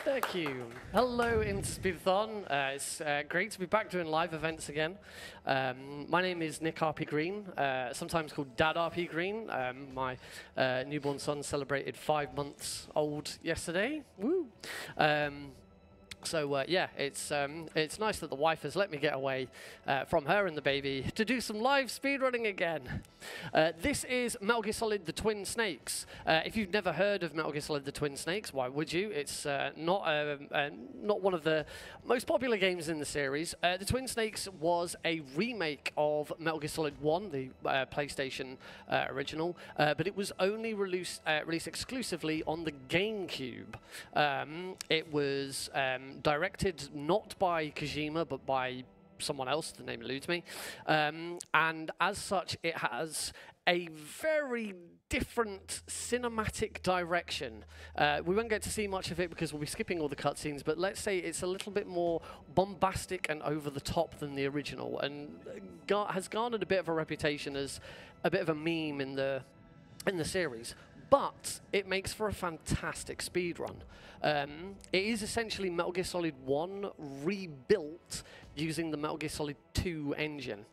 Thank you. Hello, InstaSpeedathon. It's great to be back doing live events again. My name is NickRPGreen, sometimes called DadRPGreen. My newborn son celebrated 5 months old yesterday. Woo! So yeah, it's nice that the wife has let me get away from her and the baby to do some live speedrunning again. This is Metal Gear Solid: The Twin Snakes. If you've never heard of Metal Gear Solid: The Twin Snakes, why would you? It's not one of the most popular games in the series. The Twin Snakes was a remake of Metal Gear Solid 1, the PlayStation original, but it was only released exclusively on the GameCube. It was directed not by Kojima, but by someone else, the name eludes me. And as such, it has a very different cinematic direction. We won't get to see much of it because we'll be skipping all the cutscenes, but let's say it's a little bit more bombastic and over the top than the original, and has garnered a bit of a reputation as a bit of a meme in the series. But it makes for a fantastic speedrun. It is essentially Metal Gear Solid 1 rebuilt using the Metal Gear Solid 2 engine.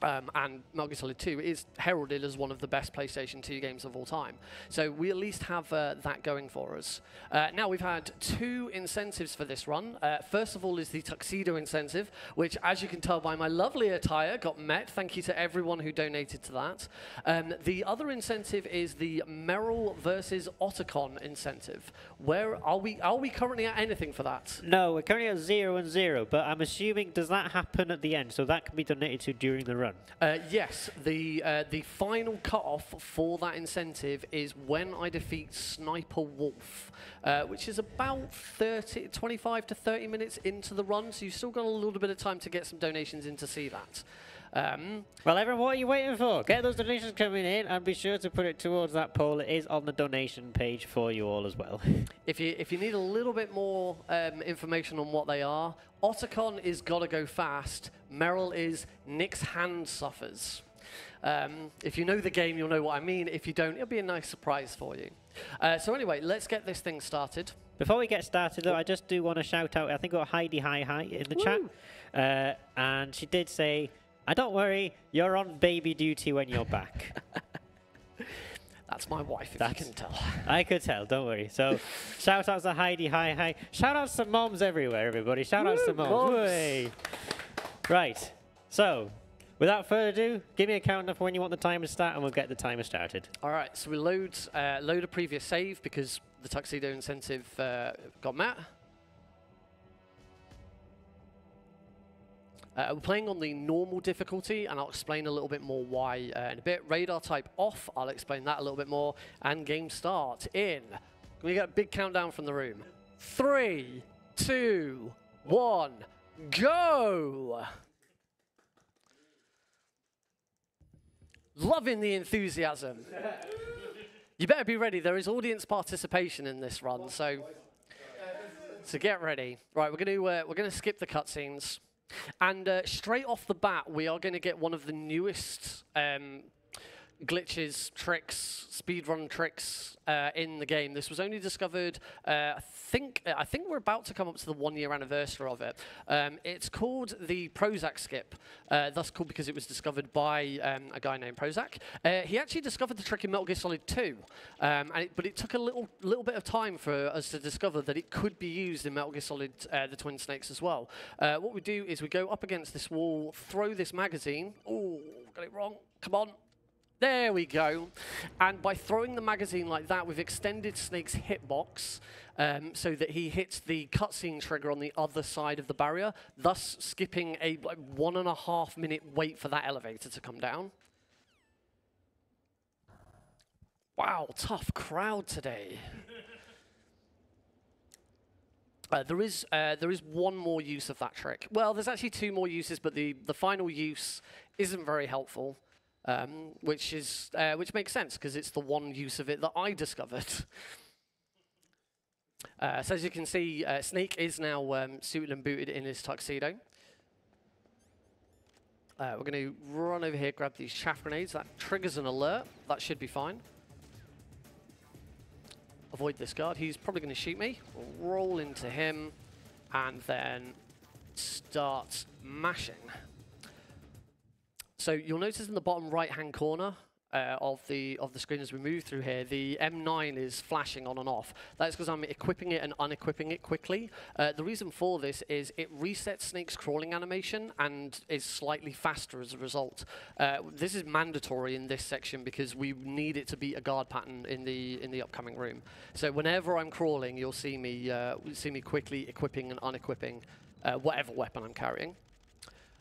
And Metal Gear Solid 2 is heralded as one of the best PlayStation 2 games of all time. So we at least have that going for us. Now, we've had 2 incentives for this run. First of all is the tuxedo incentive, which, as you can tell by my lovely attire, got met. Thank you to everyone who donated to that. The other incentive is the Merrill versus Otacon incentive. Where are we currently at anything for that? No, we're currently at 0 and 0, but I'm assuming, does that happen at the end? So that can be donated to during the run? Yes, the final cut-off for that incentive is when I defeat Sniper Wolf, which is about 25 to 30 minutes into the run, so you've still got a little bit of time to get some donations in to see that. Well, everyone, what are you waiting for? Get those donations coming in and be sure to put it towards that poll. It is on the donation page for you all as well. If you need a little bit more information on what they are, Otacon is Gotta Go Fast. Merrill is Nick's hand suffers. If you know the game, you'll know what I mean. If you don't, it'll be a nice surprise for you. So anyway, let's get this thing started. Before we get started, though, I just do want to shout out, I think we got Heidi Hi Hi in the chat. And she did say, don't worry, you're on baby duty when you're back. That's my wife, if you can tell. I could tell, don't worry. So, shout outs to Heidi Hi Hi. Shout outs to moms everywhere, everybody. Shout outs to moms. Right, so, without further ado, give me a countdown for when you want the timer to start, and we'll get the timer started. All right, so we load a previous save because the tuxedo incentive got met. We're playing on the normal difficulty, and I'll explain a little bit more why in a bit. Radar type off, I'll explain that a little bit more. And game start in. Can we get a big countdown from the room? 3, 2, 1, go! Loving the enthusiasm. You better be ready. There is audience participation in this run, so get ready. Right, we're gonna skip the cutscenes. And straight off the bat, we are going to get one of the newest glitches, tricks, speedrun tricks in the game. This was only discovered, I think we're about to come up to the 1-year anniversary of it. It's called the Prozac skip. Thus called because it was discovered by a guy named Prozac. He actually discovered the trick in Metal Gear Solid 2, but it took a little bit of time for us to discover that it could be used in Metal Gear Solid The Twin Snakes as well. What we do is we go up against this wall, throw this magazine. Oh, got it wrong. Come on. There we go. And by throwing the magazine like that, we've extended Snake's hitbox so that he hits the cutscene trigger on the other side of the barrier, thus skipping a 1.5 minute wait for that elevator to come down. Wow, tough crowd today. There is one more use of that trick. Well, there's actually 2 more uses, but the final use isn't very helpful. Which makes sense because it's the one use of it that I discovered. So as you can see, Snake is now suited and booted in his tuxedo. We're going to run over here, grab these chaff grenades. That triggers an alert. That should be fine. avoid this guard. He's probably going to shoot me. We'll roll into him and then start mashing. So you'll notice in the bottom right-hand corner of the screen as we move through here, the M9 is flashing on and off. That's because I'm equipping it and unequipping it quickly. The reason for this is it resets Snake's crawling animation and is slightly faster as a result. This is mandatory in this section because we need it to be a guard pattern in the upcoming room. So whenever I'm crawling, you'll see me quickly equipping and unequipping whatever weapon I'm carrying.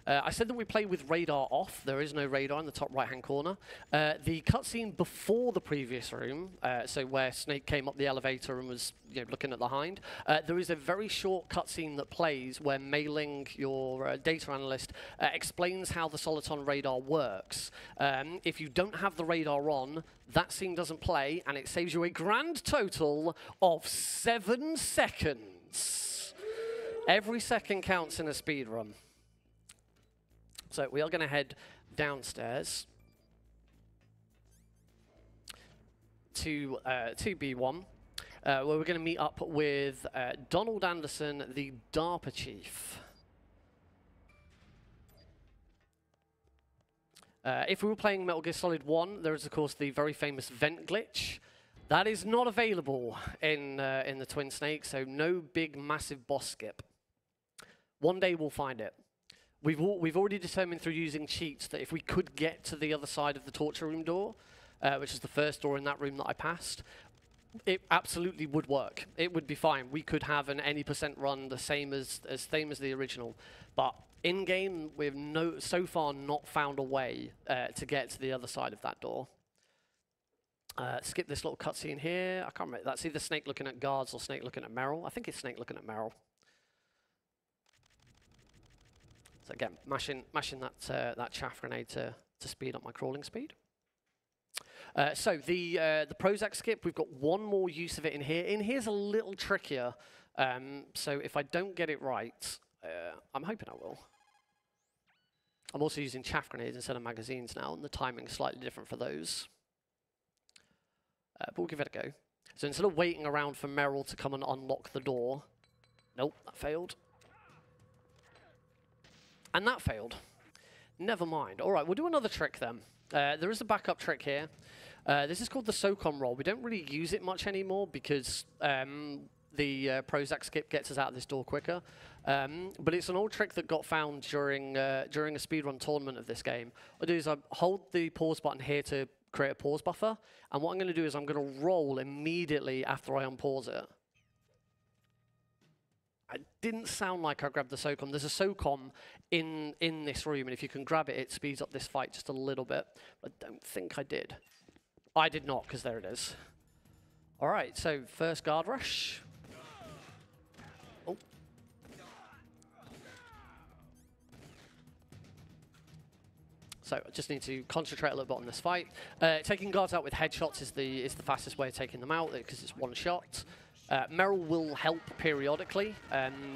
I said that we play with radar off. There is no radar in the top right-hand corner. The cutscene before the previous room, so where Snake came up the elevator and was looking at the hind, there is a very short cutscene that plays where Mei-Ling, your data analyst, explains how the Soliton radar works. If you don't have the radar on, that scene doesn't play, and it saves you a grand total of 7 seconds. Every second counts in a speedrun. So we are going to head downstairs to B1, where we're going to meet up with Donald Anderson, the DARPA chief. If we were playing Metal Gear Solid 1, there is, of course, the very famous vent glitch. That is not available in the Twin Snakes, so no big, massive boss skip. One day we'll find it. We've already determined through using cheats that if we could get to the other side of the torture room door, which is the first door in that room that I passed, it absolutely would work. It would be fine. We could have an any % run the same as the original. But in game, we've so far not found a way to get to the other side of that door. Skip this little cutscene here. I can't remember. That's either Snake looking at guards or Snake looking at Meryl. I think it's Snake looking at Meryl. So again, mashing that chaff grenade to speed up my crawling speed. So the Prozac skip, we've got one more use of it in here. In here's a little trickier. So if I don't get it right, I'm hoping I will. I'm also using chaff grenades instead of magazines now, and the timing's slightly different for those. But we'll give it a go. So instead of waiting around for Meryl to come and unlock the door, nope, that failed. And that failed. Never mind. All right, we'll do another trick then. There is a backup trick here. This is called the SOCOM roll. We don't really use it much anymore because the Prozac skip gets us out of this door quicker. But it's an old trick that got found during a speedrun tournament of this game. What I do is I hold the pause button here to create a pause buffer. And what I'm going to do is I'm going to roll immediately after I unpause it. It didn't sound like I grabbed the SOCOM. There's a SOCOM in this room, and if you can grab it, it speeds up this fight just a little bit. I don't think I did. I did not, because there it is. All right, so first guard rush. Oh. So I just need to concentrate a little bit on this fight. Taking guards out with headshots is the fastest way of taking them out, because it's one shot. Meryl will help periodically.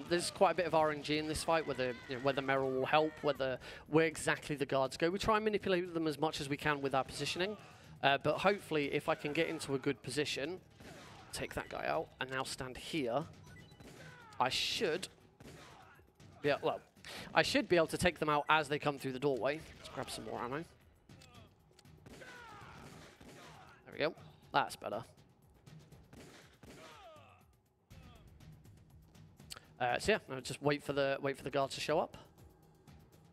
There's quite a bit of RNG in this fight, whether Meryl will help, where exactly the guards go. We try and manipulate them as much as we can with our positioning, but hopefully if I can get into a good position, take that guy out, and now stand here, I should be able to take them out as they come through the doorway. Let's grab some more ammo. There we go. That's better. So yeah, I'll just wait for the guards to show up.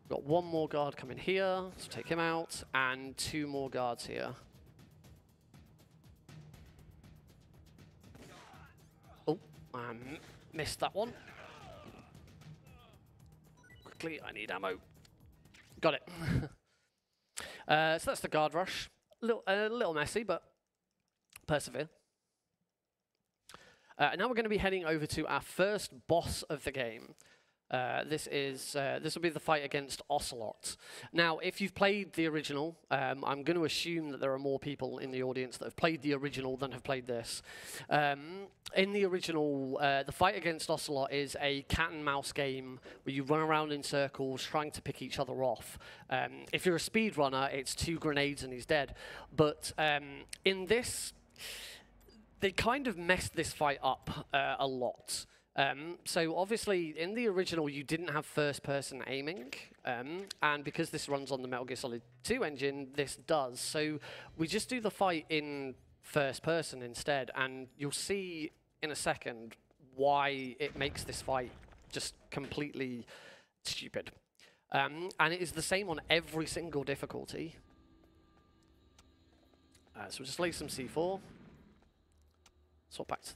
Got one more guard coming here, so take him out, and 2 more guards here. Oh, I missed that one. Quickly, I need ammo. Got it. So that's the guard rush. A little messy, but persevere. Now we're going to be heading over to our first boss of the game. This will be the fight against Ocelot. Now, if you've played the original, I'm going to assume that there are more people in the audience that have played the original than have played this. In the original, the fight against Ocelot is a cat and mouse game where you run around in circles trying to pick each other off. If you're a speedrunner, it's 2 grenades and he's dead. But in this, they kind of messed this fight up a lot. So obviously, in the original, you didn't have first-person aiming, and because this runs on the Metal Gear Solid 2 engine, this does. So we just do the fight in first-person instead, and you'll see in a second why it makes this fight just completely stupid. And it is the same on every single difficulty. So we'll just lay some C4. Swap back to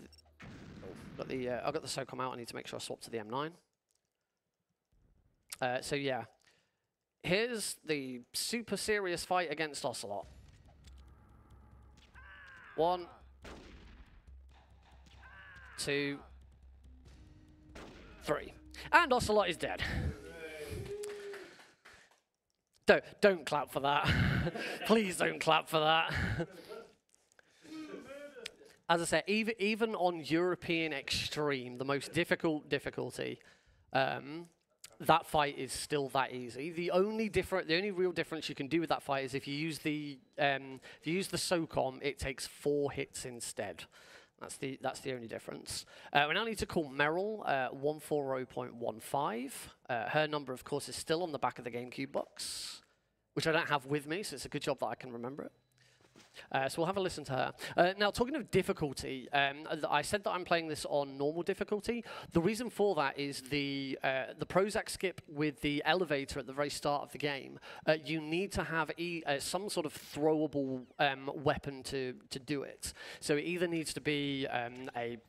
the... I've got the SOCOM out. I need to make sure I swap to the M9. So yeah, here's the super serious fight against Ocelot. 1, 2, 3, and Ocelot is dead. Don't clap for that. Please don't clap for that. As I said, even on European Extreme, the most difficult difficulty, that fight is still that easy. The only real difference you can do with that fight is if you use the SOCOM, it takes 4 hits instead. That's the only difference. We now need to call Meryl 140.15. Her number, of course, is still on the back of the GameCube box, which I don't have with me, so it's a good job that I can remember it. So we'll have a listen to her. Now, talking of difficulty, I said that I'm playing this on normal difficulty. The reason for that is the Prozac skip with the elevator at the very start of the game. You need to have some sort of throwable weapon to do it. So it either needs to be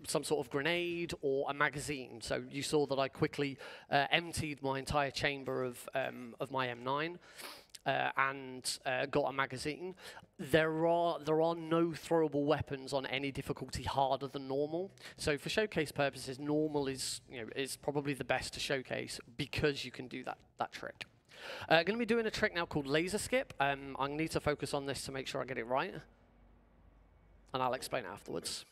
some sort of grenade or a magazine. So you saw that I quickly emptied my entire chamber of my M9. And got a magazine. There are no throwable weapons on any difficulty harder than normal. So for showcase purposes, normal is probably the best to showcase because you can do that trick. Going to be doing a trick now called laser skip. I need to focus on this to make sure I get it right, and I'll explain afterwards.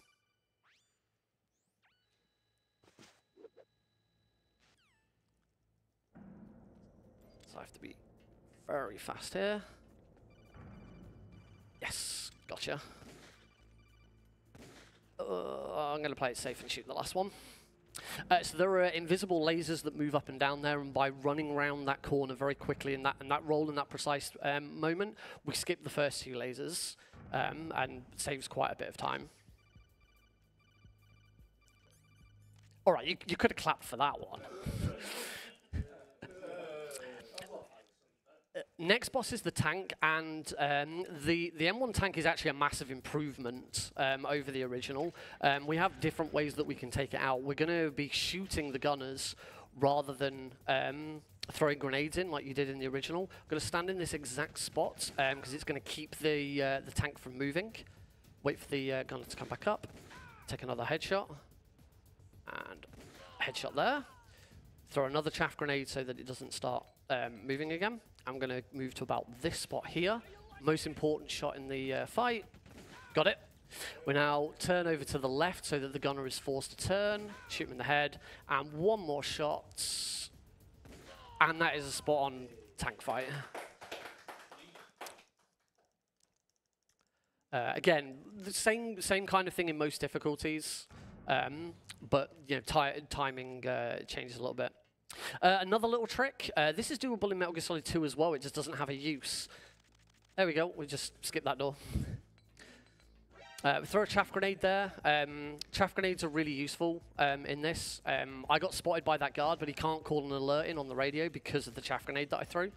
So I have to be very fast here. Yes, gotcha. I'm going to play it safe and shoot the last one. So there are invisible lasers that move up and down there, and by running around that corner very quickly in that roll in that precise moment, we skip the first 2 lasers and saves quite a bit of time. All right, you could have clapped for that one. Next boss is the tank, and the M1 tank is actually a massive improvement over the original. We have different ways that we can take it out. We're going to be shooting the gunners rather than throwing grenades in like you did in the original. I'm going to stand in this exact spot because it's going to keep the tank from moving. Wait for the gunner to come back up. Take another headshot. And headshot there. Throw another chaff grenade so that it doesn't start moving again. I'm going to move to about this spot here. Most important shot in the fight. Got it. We now turn over to the left so that the gunner is forced to turn. Shoot him in the head. And one more shot. And that is a spot-on tank fight. Again, the same kind of thing in most difficulties. But you know, timing changes a little bit. Another little trick. This is doable in Metal Gear Solid 2 as well. It just doesn't have a use. There we go. We just skip that door. Throw a chaff grenade there. Chaff grenades are really useful in this. I got spotted by that guard, but he can't call an alert in on the radio because of the chaff grenade that I threw.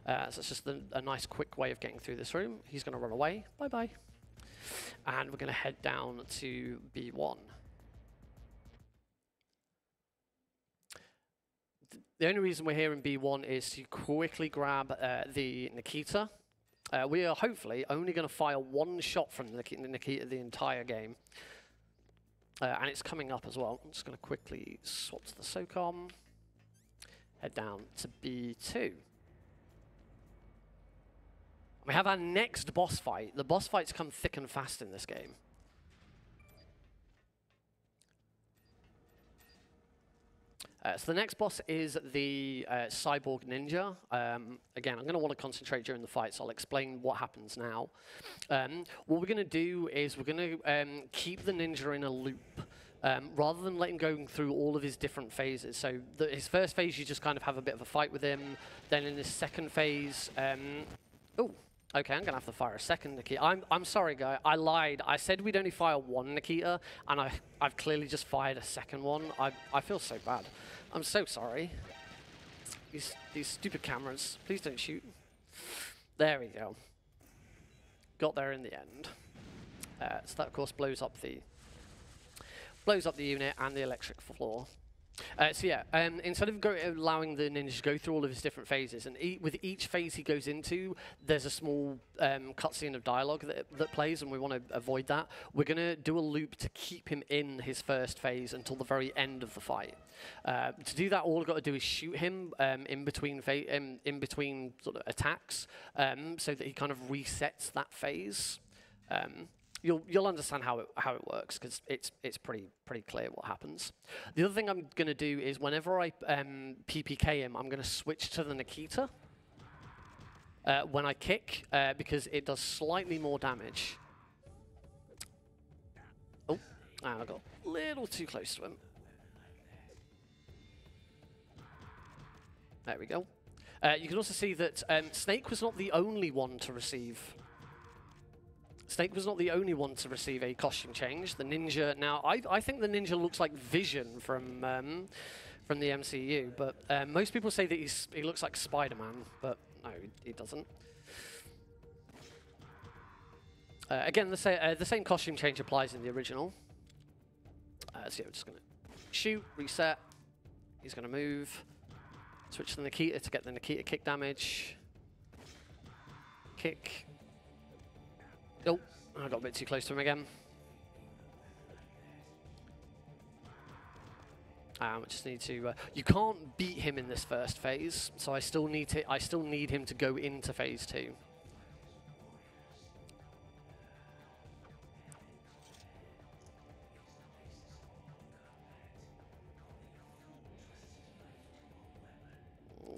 So it's just a nice, quick way of getting through this room. He's going to run away. Bye-bye. And we're going to head down to B1. The only reason we're here in B1 is to quickly grab the Nikita. We are hopefully only going to fire one shot from the Nikita the entire game. And it's coming up as well. I'm just going to quickly swap to the SOCOM. Head down to B2. We have our next boss fight. The boss fights come thick and fast in this game. So the next boss is the cyborg ninja. Again, I'm going to want to concentrate during the fight, so I'll explain what happens now. What we're going to do is we're going to keep the ninja in a loop. Rather than letting go through all of his different phases. So his first phase, you just kind of have a bit of a fight with him. Then in his second phase, oh, okay, I'm going to have to fire a second Nikita. I'm sorry, guy. I lied. I said we'd only fire one Nikita, and I've clearly just fired a second one. I feel so bad. I'm so sorry. These stupid cameras. Please don't shoot. There we go. Got there in the end. So that, of course, blows up the unit and the electric floor. So yeah, instead of allowing the ninja to go through all of his different phases, and with each phase he goes into, there's a small cutscene of dialogue that plays, and we want to avoid that. We're going to do a loop to keep him in his first phase until the very end of the fight. To do that, all we've got to do is shoot him in between sort of attacks, so that he kind of resets that phase. You'll understand how it works, because it's pretty clear what happens. The other thing I'm going to do is whenever I PPK him, I'm going to switch to the Nikita when I kick, because it does slightly more damage. Oh, I got a little too close to him. There we go. You can also see that Snake was not the only one to receive. Snake was not the only one to receive a costume change. The ninja, now I think the ninja looks like Vision from the MCU, but most people say that he looks like Spider-Man, but no, he doesn't. Again, the same costume change applies in the original. So yeah, we're just going to shoot, reset. He's going to move. Switch to the Nikita to get the Nikita kick damage. Kick. Oh, I got a bit too close to him again. I just need to. You can't beat him in this first phase, so I still need him to go into phase 2.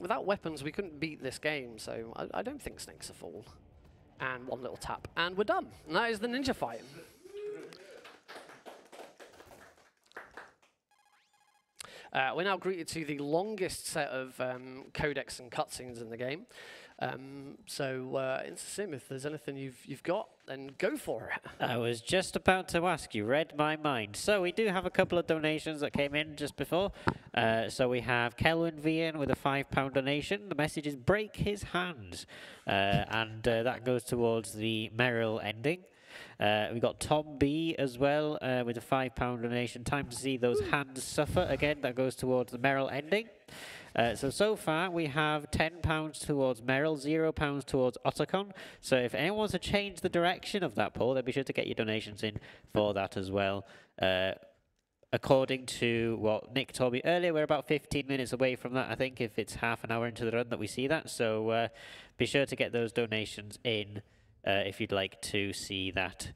Without weapons, we couldn't beat this game, so I don't think Snake's a fool. And one little tap, and we're done. And that is the ninja fight. We're now greeted to the longest set of codecs and cutscenes in the game. InstaSim, if there's anything you've got, then go for it. I was just about to ask, you read my mind. So we do have a couple of donations that came in just before. So we have Kelvin Vian with a £5 donation. The message is break his hands. That goes towards the Merrill ending. We got Tom B as well with a £5 donation. Time to see those hands suffer. Again, that goes towards the Merrill ending. So far, we have £10 towards Merrill, £0 towards Otacon. So if anyone wants to change the direction of that poll, then be sure to get your donations in for that as well. According to what Nick told me earlier, we're about 15 minutes away from that, I think, if it's half an hour into the run that we see that. So be sure to get those donations in if you'd like to see that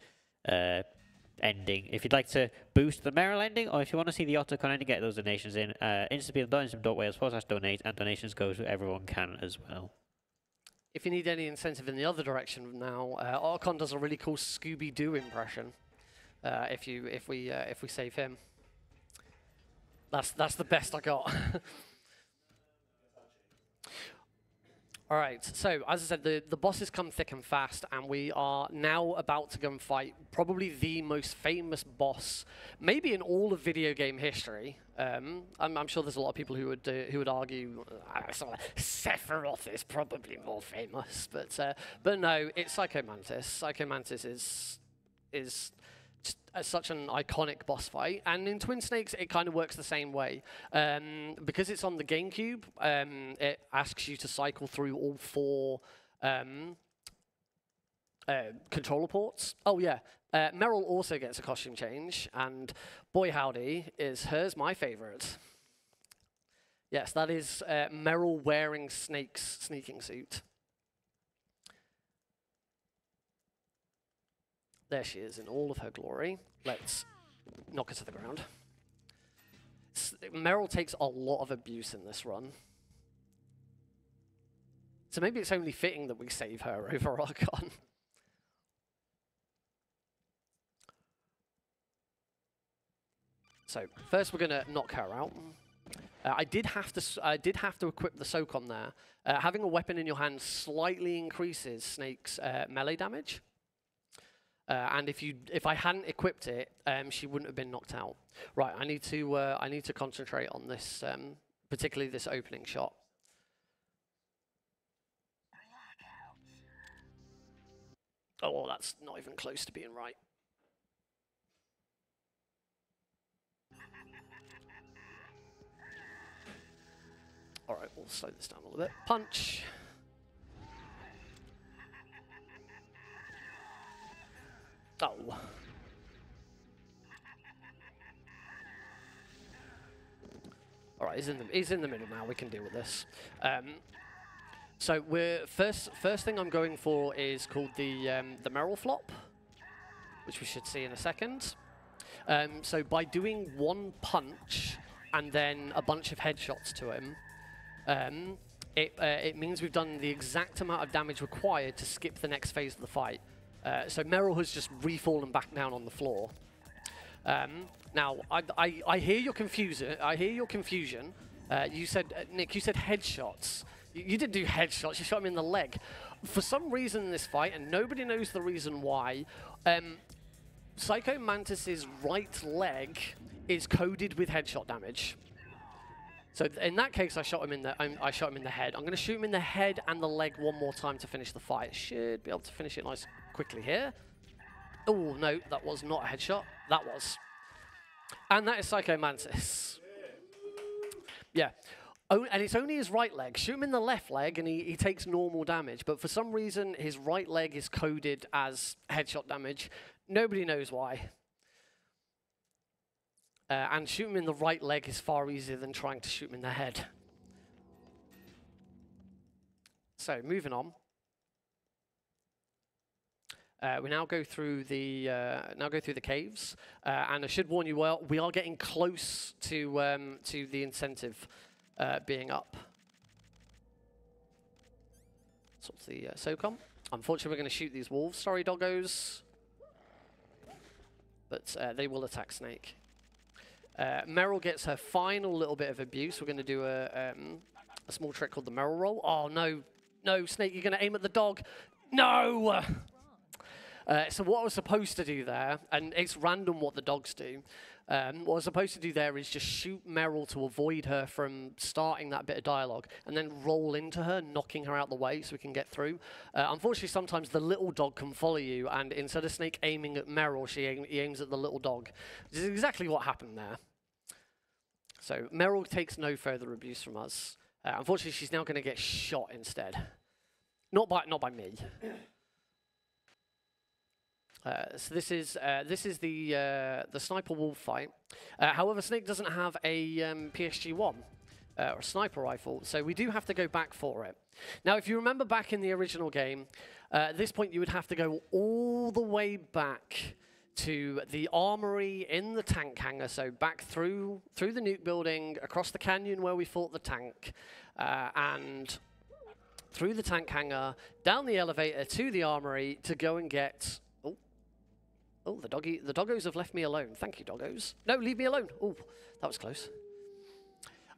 ending. If you'd like to boost the Merrill ending, or if you want to see the Otacon ending, get those donations in. InstaSpeedathon.wales/donate, and donations go to everyone can as well. If you need any incentive in the other direction now, Otacon does a really cool Scooby-Doo impression. If we save him, that's the best I got. All right, so as I said, the bosses come thick and fast, and we are now about to go and fight probably the most famous boss, maybe in all of video game history. I'm sure there's a lot of people who would argue Sephiroth is probably more famous, but no, it's Psycho Mantis. Psycho Mantis is just such an iconic boss fight, and in Twin Snakes it kind of works the same way. Because it's on the GameCube, it asks you to cycle through all 4 controller ports. Oh yeah, Meryl also gets a costume change, and boy howdy, is hers my favorite. Yes, that is Meryl wearing Snake's sneaking suit. There she is in all of her glory. Let's knock her to the ground. Meryl takes a lot of abuse in this run. So maybe it's only fitting that we save her over Archon. So first we're going to knock her out. I did have to equip the soak on there. Having a weapon in your hand slightly increases Snake's melee damage. And if I hadn't equipped it, she wouldn't have been knocked out. Right, I need to concentrate on this, particularly this opening shot. Oh, well, that's not even close to being right. All right, we'll slow this down a little bit. Punch. Oh. All right, he's in the middle now. We can deal with this. So first thing I'm going for is called the Meryl flop, which we should see in a second. So by doing one punch and then a bunch of headshots to him, it means we've done the exact amount of damage required to skip the next phase of the fight. So Meryl has just re-fallen back down on the floor. Now, I hear your confusion. You said, Nick, you said headshots. You didn't do headshots. You shot him in the leg. For some reason in this fight, and nobody knows the reason why, Psycho Mantis's right leg is coded with headshot damage. So in that case, I shot him in the head. I'm going to shoot him in the head and the leg one more time to finish the fight. Should be able to finish it nice quickly here. Oh no, that was not a headshot. That was. And that is Psycho Mantis. Yeah. Oh, and it's only his right leg. Shoot him in the left leg and he takes normal damage. But for some reason, his right leg is coded as headshot damage. Nobody knows why. And shoot him in the right leg is far easier than trying to shoot him in the head. So, moving on. We now go through the caves, and I should warn you, we are getting close to the incentive being up. So what's the SOCOM? Unfortunately, we're going to shoot these wolves. Sorry, doggos, but they will attack Snake. Meryl gets her final little bit of abuse. We're going to do a small trick called the Meryl roll. Oh no, no, Snake, you're going to aim at the dog. No. So what I was supposed to do there, and it's random what the dogs do, what I was supposed to do there is just shoot Meryl to avoid her from starting that bit of dialogue, and then roll into her, knocking her out the way so we can get through. Unfortunately, sometimes the little dog can follow you, and instead of Snake aiming at Meryl, he aims at the little dog. This is exactly what happened there. So Meryl takes no further abuse from us. Unfortunately, she's now going to get shot instead. Not by me. So this is the sniper wolf fight. However, Snake doesn't have a PSG-1 or a sniper rifle, so we do have to go back for it. Now, if you remember back in the original game, at this point you would have to go all the way back to the armory in the tank hangar, so back through the nuke building, across the canyon where we fought the tank, and through the tank hangar, down the elevator to the armory to go and get. Oh, the doggos have left me alone. Thank you, doggos. No, leave me alone. Oh, that was close.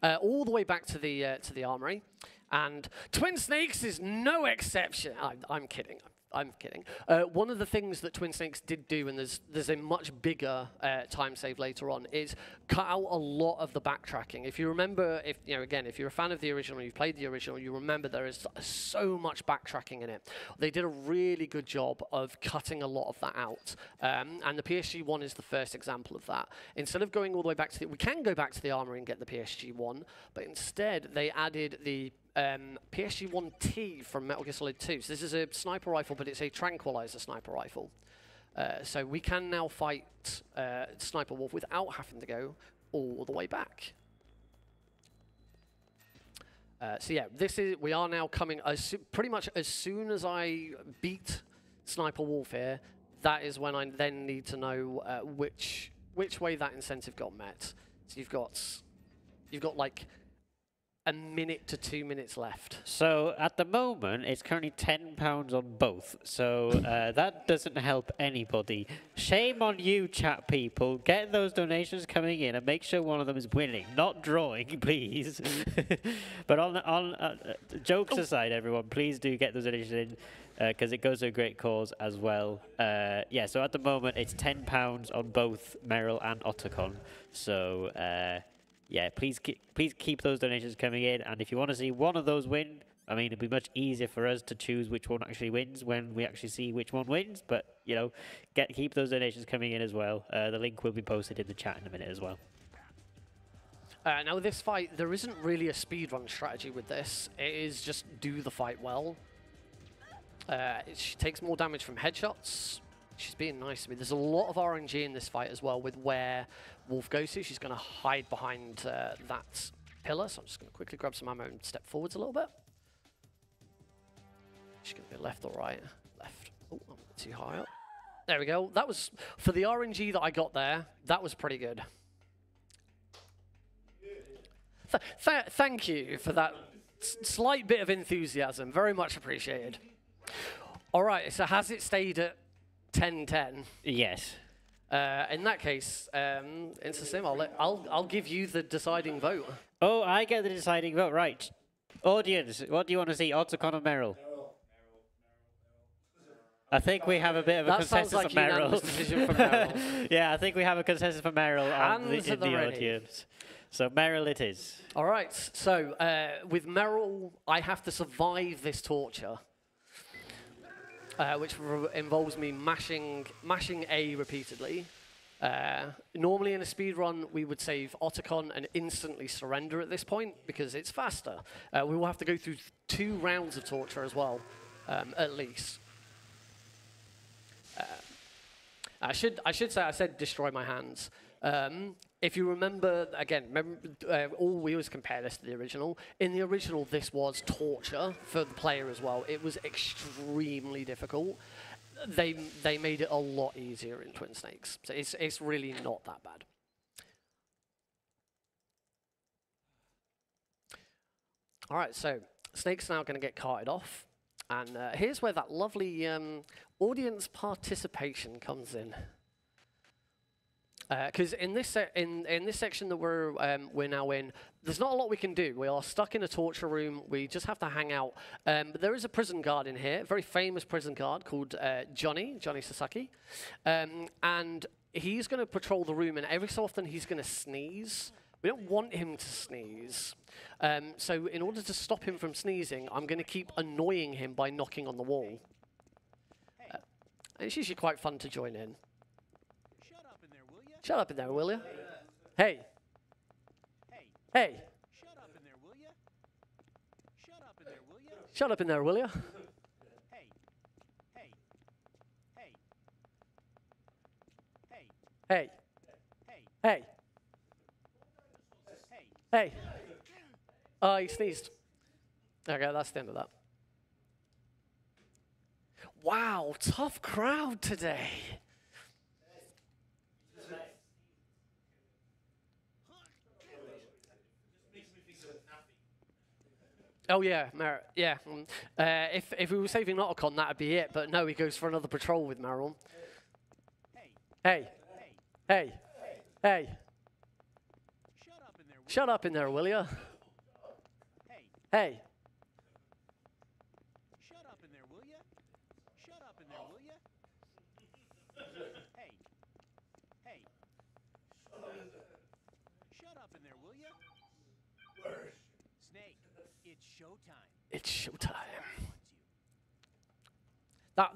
All the way back to the armory, and Twin Snakes is no exception. I'm kidding. I'm kidding. One of the things that Twin Snakes did do, and there's a much bigger time save later on, is cut out a lot of the backtracking. If you remember, if you're a fan of the original, you've played the original, you remember there is so much backtracking in it. They did a really good job of cutting a lot of that out, and the PSG-1 is the first example of that. Instead of going all the way back to we can go back to the armory and get the PSG-1, but instead they added the PSG-1T from Metal Gear Solid 2. So this is a sniper rifle, but it's a tranquilizer sniper rifle. So we can now fight Sniper Wolf without having to go all the way back. So yeah, we are now coming pretty much as soon as I beat Sniper Wolf here. That is when I then need to know which way that incentive got met. So you've got You've got like a minute to 2 minutes left. So at the moment, it's currently £10 on both. So that doesn't help anybody. Shame on you, chat people. Get those donations coming in and make sure one of them is winning, not drawing, please. But on jokes aside, everyone, please do get those donations in because it goes to a great cause as well. Yeah. So at the moment, it's £10 on both Merrill and Otacon. So. Yeah, please keep those donations coming in, and if you want to see one of those win, I mean, it'd be much easier for us to choose which one actually wins when we actually see which one wins. But you know, keep those donations coming in as well. The link will be posted in the chat in a minute as well. Now this fight, there isn't really a speedrun strategy with this. It is just do the fight well. She takes more damage from headshots. She's being nice to me. There's a lot of RNG in this fight as well with where Wolf goes to. She's going to hide behind that pillar. So I'm just going to quickly grab some ammo and step forwards a little bit. She's going to be left or right? Left. Oh, I'm too high up. There we go. That was, for the RNG that I got there, that was pretty good. Thank you for that slight bit of enthusiasm. Very much appreciated. All right, so has it stayed at 10-10? Yes. In that case, InstaSim, I'll give you the deciding vote. Oh, I get the deciding vote, right? Audience, what do you want to see, Otacon or Merrill? I think we have a bit of a consensus like for Merrill. Decision for Merrill. Yeah, I think we have a consensus for Merrill in the ready. Audience. So Merrill it is. All right, so with Merrill, I have to survive this torture. Which involves me mashing A repeatedly. Normally in a speedrun, we would save Otacon and instantly surrender at this point because it's faster. We will have to go through 2 rounds of torture as well, at least. I should say I said destroy my hands. If you remember, again, we always compare this to the original. In the original, this was torture for the player as well. It was extremely difficult. They made it a lot easier in Twin Snakes. So it's really not that bad. All right, so Snake's now going to get carted off. And here's where that lovely audience participation comes in. Because in this section that we're now in, there's not a lot we can do. We are stuck in a torture room. We just have to hang out. But there is a prison guard in here, a very famous prison guard called Johnny Sasaki, and he's going to patrol the room. And every so often, he's going to sneeze. We don't want him to sneeze. So in order to stop him from sneezing, I'm going to keep annoying him by knocking on the wall. And it's usually quite fun to join in. Shut up in there, will you? Hey. Hey. Shut up in there, will you? Shut up in there, will you? Shut up in there, will you? Hey. Hey. Hey. Hey. Hey. Hey. Hey. Oh, he sneezed. Okay, that's the end of that. Wow, tough crowd today. Oh yeah, Merrill. Yeah. If we were saving Otacon, that'd be it. But no, he goes for another patrol with Merrill. Hey. Hey. Hey. Shut up in there, will ya? Hey. Shut up in there, will ya? Shut up in there, will ya? Hey. Hey. Shut up in there, will ya? Snake, it's showtime. It's showtime.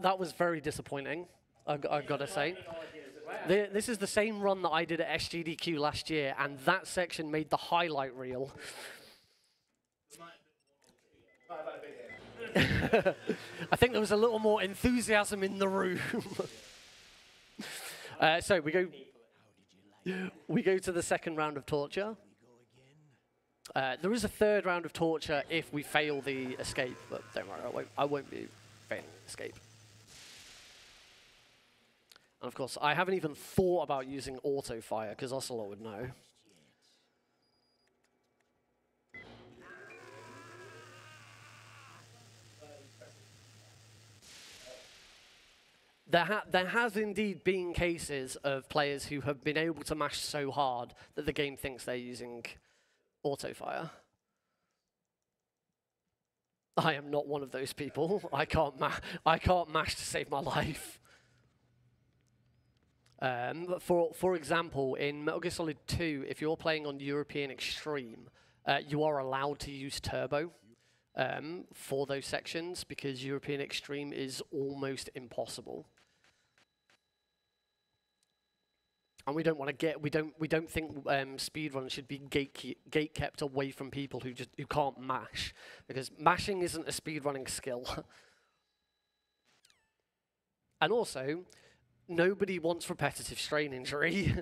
That was very disappointing, I've got to say. This is the same run that I did at SGDQ last year, and that section made the highlight reel. I think there was a little more enthusiasm in the room. So we go to the second round of torture. There is a third round of torture if we fail the escape, but don't worry, I won't be failing the escape. And of course, I haven't even thought about using auto fire because Ocelot would know. there has indeed been cases of players who have been able to mash so hard that the game thinks they're using auto-fire. I am not one of those people. I can't mash to save my life. For example, in Metal Gear Solid 2, if you're playing on European Extreme, you are allowed to use turbo for those sections because European Extreme is almost impossible. And we don't want to get we don't think speedrun should be gate kept away from people who can't mash, because mashing isn't a speedrunning skill. And also, nobody wants repetitive strain injury,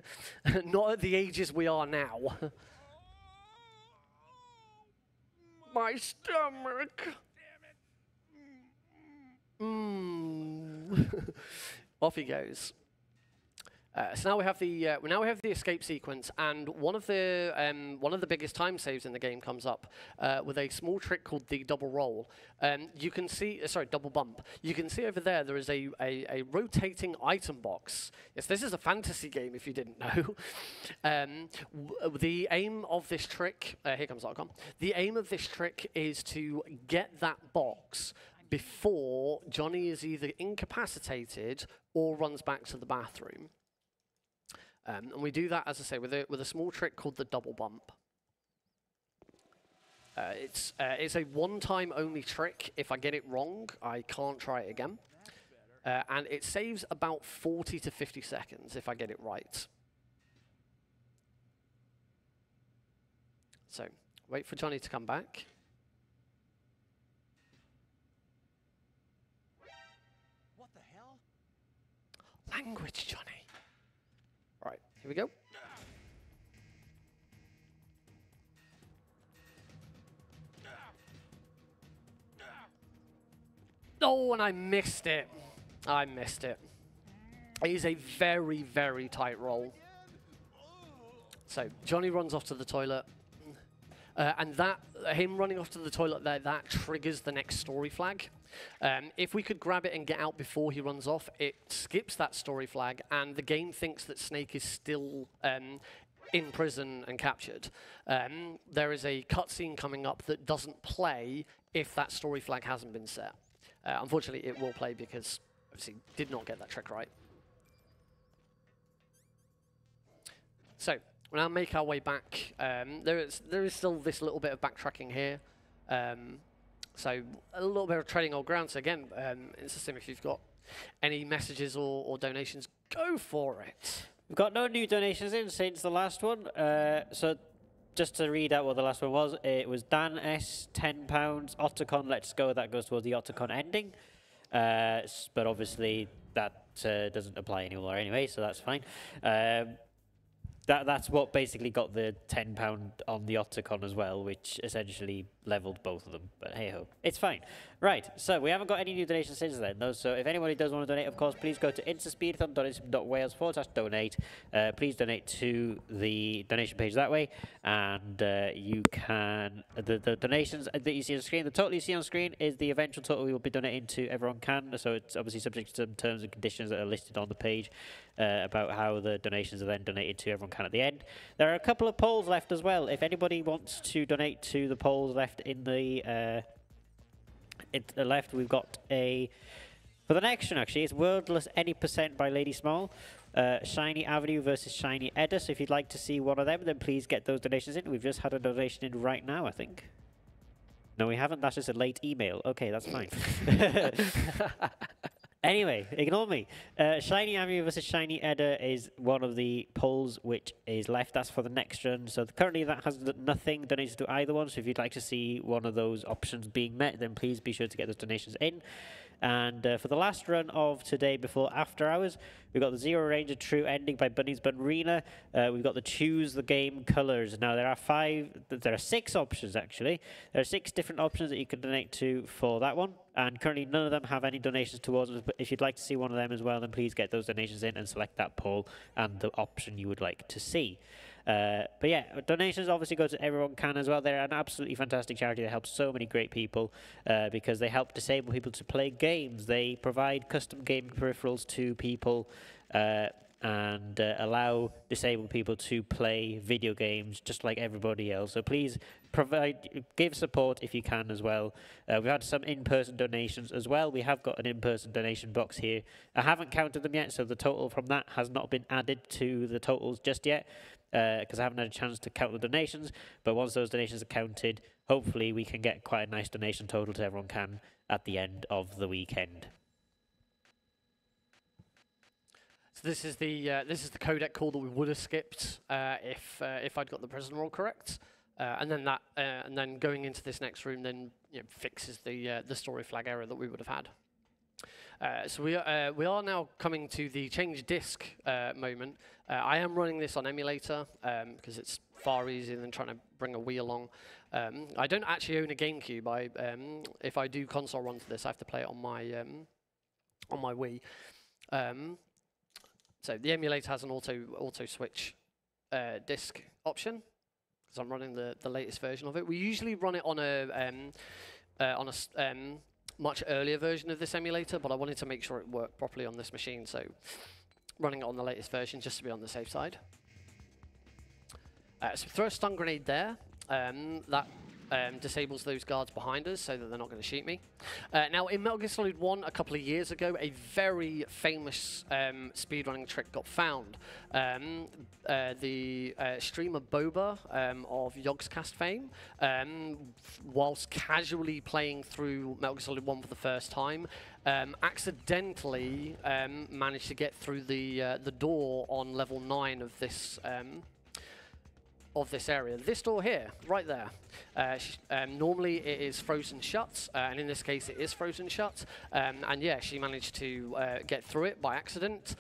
not at the ages we are now. My stomach. Off he goes. So now we have the escape sequence, and one of the biggest time saves in the game comes up with a small trick called the double roll. You can see, double bump. You can see over there is a rotating item box. Yes, this is a fantasy game if you didn't know. The aim of this trick, here comes Archon. The aim of this trick is to get that box before Johnny is either incapacitated or runs back to the bathroom. And we do that, as I say, with a small trick called the double bump. It's a one-time only trick. If I get it wrong, I can't try it again. And it saves about 40 to 50 seconds if I get it right. So, wait for Johnny to come back. What the hell? Language, Johnny. Right, here we go. Oh, and I missed it. I missed it. It is a very, very tight roll. So, Johnny runs off to the toilet. And him running off to the toilet there, that triggers the next story flag. If we could grab it and get out before he runs off, it skips that story flag, and the game thinks that Snake is still in prison and captured. There is a cutscene coming up that doesn't play if that story flag hasn't been set. Unfortunately, it will play because, obviously, did not get that trick right. So, we'll now make our way back. There is still this little bit of backtracking here. So a little bit of treading old ground. So again, it's the same if you've got any messages or donations, go for it. We've got no new donations in since the last one. So just to read out what the last one was, it was Dan S, £10, Otacon, let's go. That goes towards the Otacon ending. But obviously that doesn't apply anymore anyway, so that's fine. That's what basically got the £10 on the Otacon as well, which essentially leveled both of them. But hey-ho, it's fine. Right, so we haven't got any new donations since then, though. So if anybody does want to donate, of course, please go to instaspeedathon.wales/donate. Please donate to the donation page that way. And you can... The donations that you see on screen, the total you see on screen is the eventual total we will be donating to Everyone Can. So it's obviously subject to some terms and conditions that are listed on the page about how the donations are then donated to Everyone Can at the end. There are a couple of polls left as well. If anybody wants to donate to the polls left in the left, we've got a for the next one actually. It's Wordless Any Percent by Lady Small, Shiny Avenue versus Shiny Edda. So if you'd like to see one of them, then please get those donations in. We've just had a donation in right now, I think. No, we haven't. That's just a late email. Okay, that's fine. Anyway, ignore me. Shiny Avenue versus Shiny Edda is one of the polls which is left. That's for the next run. So currently that has nothing donated to either one. So if you'd like to see one of those options being met, then please be sure to get those donations in. And for the last run of today before After Hours, we've got the Zero Ranger True Ending by Bunny's Bunrina. We've got the Choose the Game Colors. Now there are 6 options actually. There are 6 different options that you can donate to for that one. And currently none of them have any donations towards us. But if you'd like to see one of them as well, then please get those donations in and select that poll and the option you would like to see. But yeah, donations obviously go to Everyone Can as well. They're an absolutely fantastic charity that helps so many great people because they help disabled people to play games. They provide custom gaming peripherals to people and allow disabled people to play video games just like everybody else. So please give support if you can as well. We've had some in-person donations as well. We have got an in-person donation box here. I haven't counted them yet, so the total from that has not been added to the totals just yet because I haven't had a chance to count the donations. But once those donations are counted, hopefully we can get quite a nice donation total to Everyone Can at the end of the weekend. So this is the codec call that we would have skipped if I'd got the prison rule correct, and then going into this next room then fixes the story flag error that we would have had. So we are now coming to the change disk moment. I am running this on emulator because it's far easier than trying to bring a Wii along. I don't actually own a GameCube. If I do console run to this, I have to play it on my Wii. So the emulator has an auto switch disk option because I'm running the latest version of it. We usually run it on a much earlier version of this emulator, but I wanted to make sure it worked properly on this machine, so running it on the latest version just to be on the safe side. So throw a stun grenade there. That disables those guards behind us so that they're not going to shoot me. Now, in Metal Gear Solid 1, a couple of years ago, a very famous speedrunning trick got found. The streamer Boba of Yogscast fame, whilst casually playing through Metal Gear Solid 1 for the first time, accidentally managed to get through the door on level 9 of this area. This door here, right there. Normally it is frozen shut, and in this case it is frozen shut. And yeah, she managed to get through it by accident.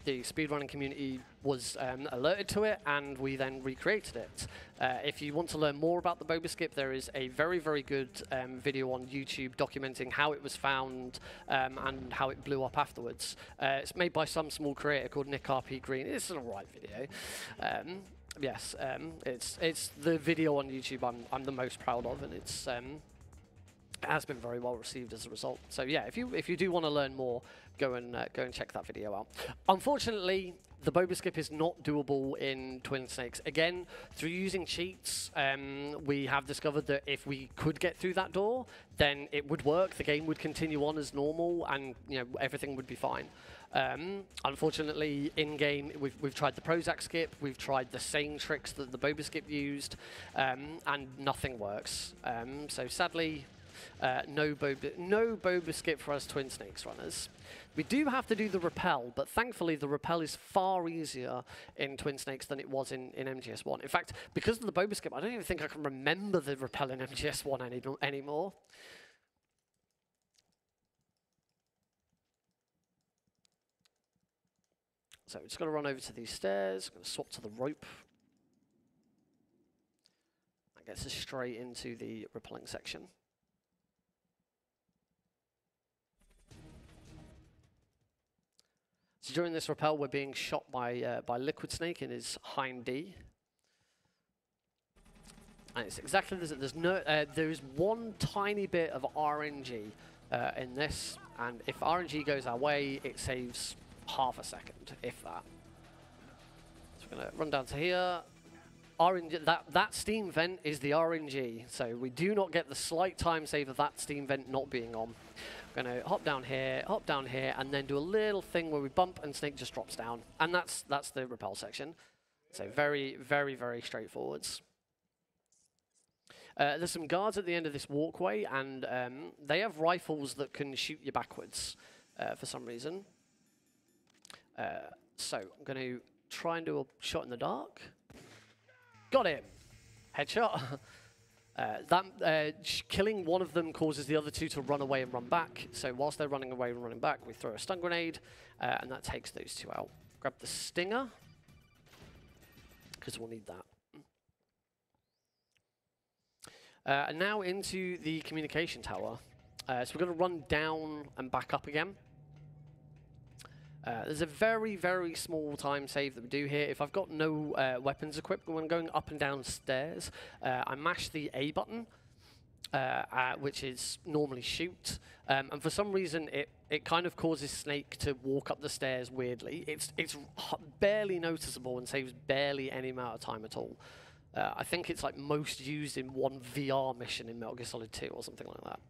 The speedrunning community was alerted to it, and we then recreated it. If you want to learn more about the Boba skip, there is a very, very good video on YouTube documenting how it was found and how it blew up afterwards. It's made by some small creator called NickRPGreen. It's an alright video. Yes, it's the video on YouTube I'm the most proud of, and it has been very well received as a result. So yeah, if you do want to learn more, go and check that video out. Unfortunately, the Boba skip is not doable in Twin Snakes. Again, through using cheats, we have discovered that if we could get through that door, then it would work. The game would continue on as normal, and everything would be fine. Unfortunately, in-game, we've tried the Prozac skip, we've tried the same tricks that the Boba skip used, and nothing works. So sadly, no Boba skip for us Twin Snakes runners. We do have to do the rappel, but thankfully the rappel is far easier in Twin Snakes than it was in MGS1. In fact, because of the Boba skip, I don't even think I can remember the rappel in MGS1 anymore. So we're just going to run over to these stairs, going to swap to the rope. That gets us straight into the rappelling section. So during this rappel, we're being shot by Liquid Snake in his hind D. And it's exactly there is one tiny bit of RNG in this, and if RNG goes our way, it saves half a second, if that. So we're going to run down to here. RNG, that steam vent is the RNG, so we do not get the slight time save of that steam vent not being on. We're going to hop down here, and then do a little thing where we bump and Snake just drops down. And that's the rappel section. So very, very, very straightforwards. There's some guards at the end of this walkway, and they have rifles that can shoot you backwards for some reason. So I'm going to try and do a shot in the dark. Got him. Headshot. Killing one of them causes the other two to run away and run back. So whilst they're running away and running back, we throw a stun grenade, and that takes those two out. Grab the stinger, because we'll need that. And now into the communication tower. So we're going to run down and back up again. There's a very, very small time save that we do here. If I've got no weapons equipped when going up and down stairs, I mash the A button, which is normally shoot. And for some reason, it kind of causes Snake to walk up the stairs weirdly. It's barely noticeable and saves barely any amount of time at all. I think it's like most used in one VR mission in Metal Gear Solid 2 or something like that.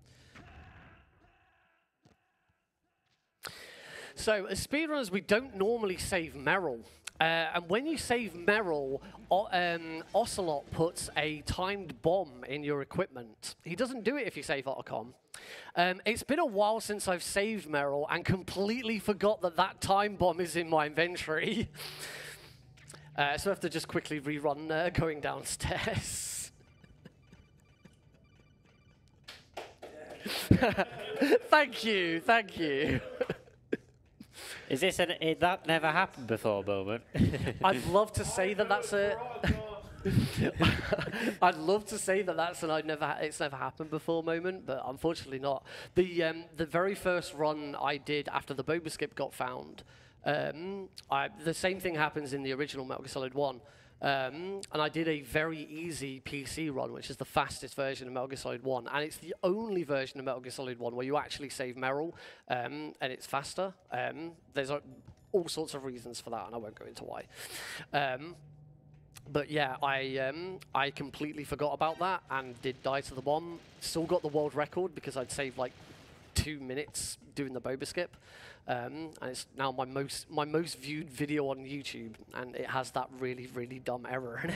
So, as speedrunners, we don't normally save Merrill. And when you save Merrill, Ocelot puts a timed bomb in your equipment. He doesn't do it if you save Otacon. It's been a while since I've saved Merrill and completely forgot that that time bomb is in my inventory. So I have to just quickly rerun going downstairs. Thank you, thank you. Is this that never happened before moment? I'd love to say that that's a. I'd love to say that that's an it's never happened before moment, but unfortunately not. The very first run I did after the Boba Skip got found, the same thing happens in the original Metal Gear Solid 1. And I did a very easy PC run, which is the fastest version of Metal Gear Solid 1. And it's the only version of Metal Gear Solid 1 where you actually save Merrill, and it's faster. There's all sorts of reasons for that, and I won't go into why. But yeah, I completely forgot about that and did die to the bomb. Still got the world record because I'd saved like 2 minutes doing the Boba Skip. And it's now my most viewed video on YouTube, and it has that really, really dumb error in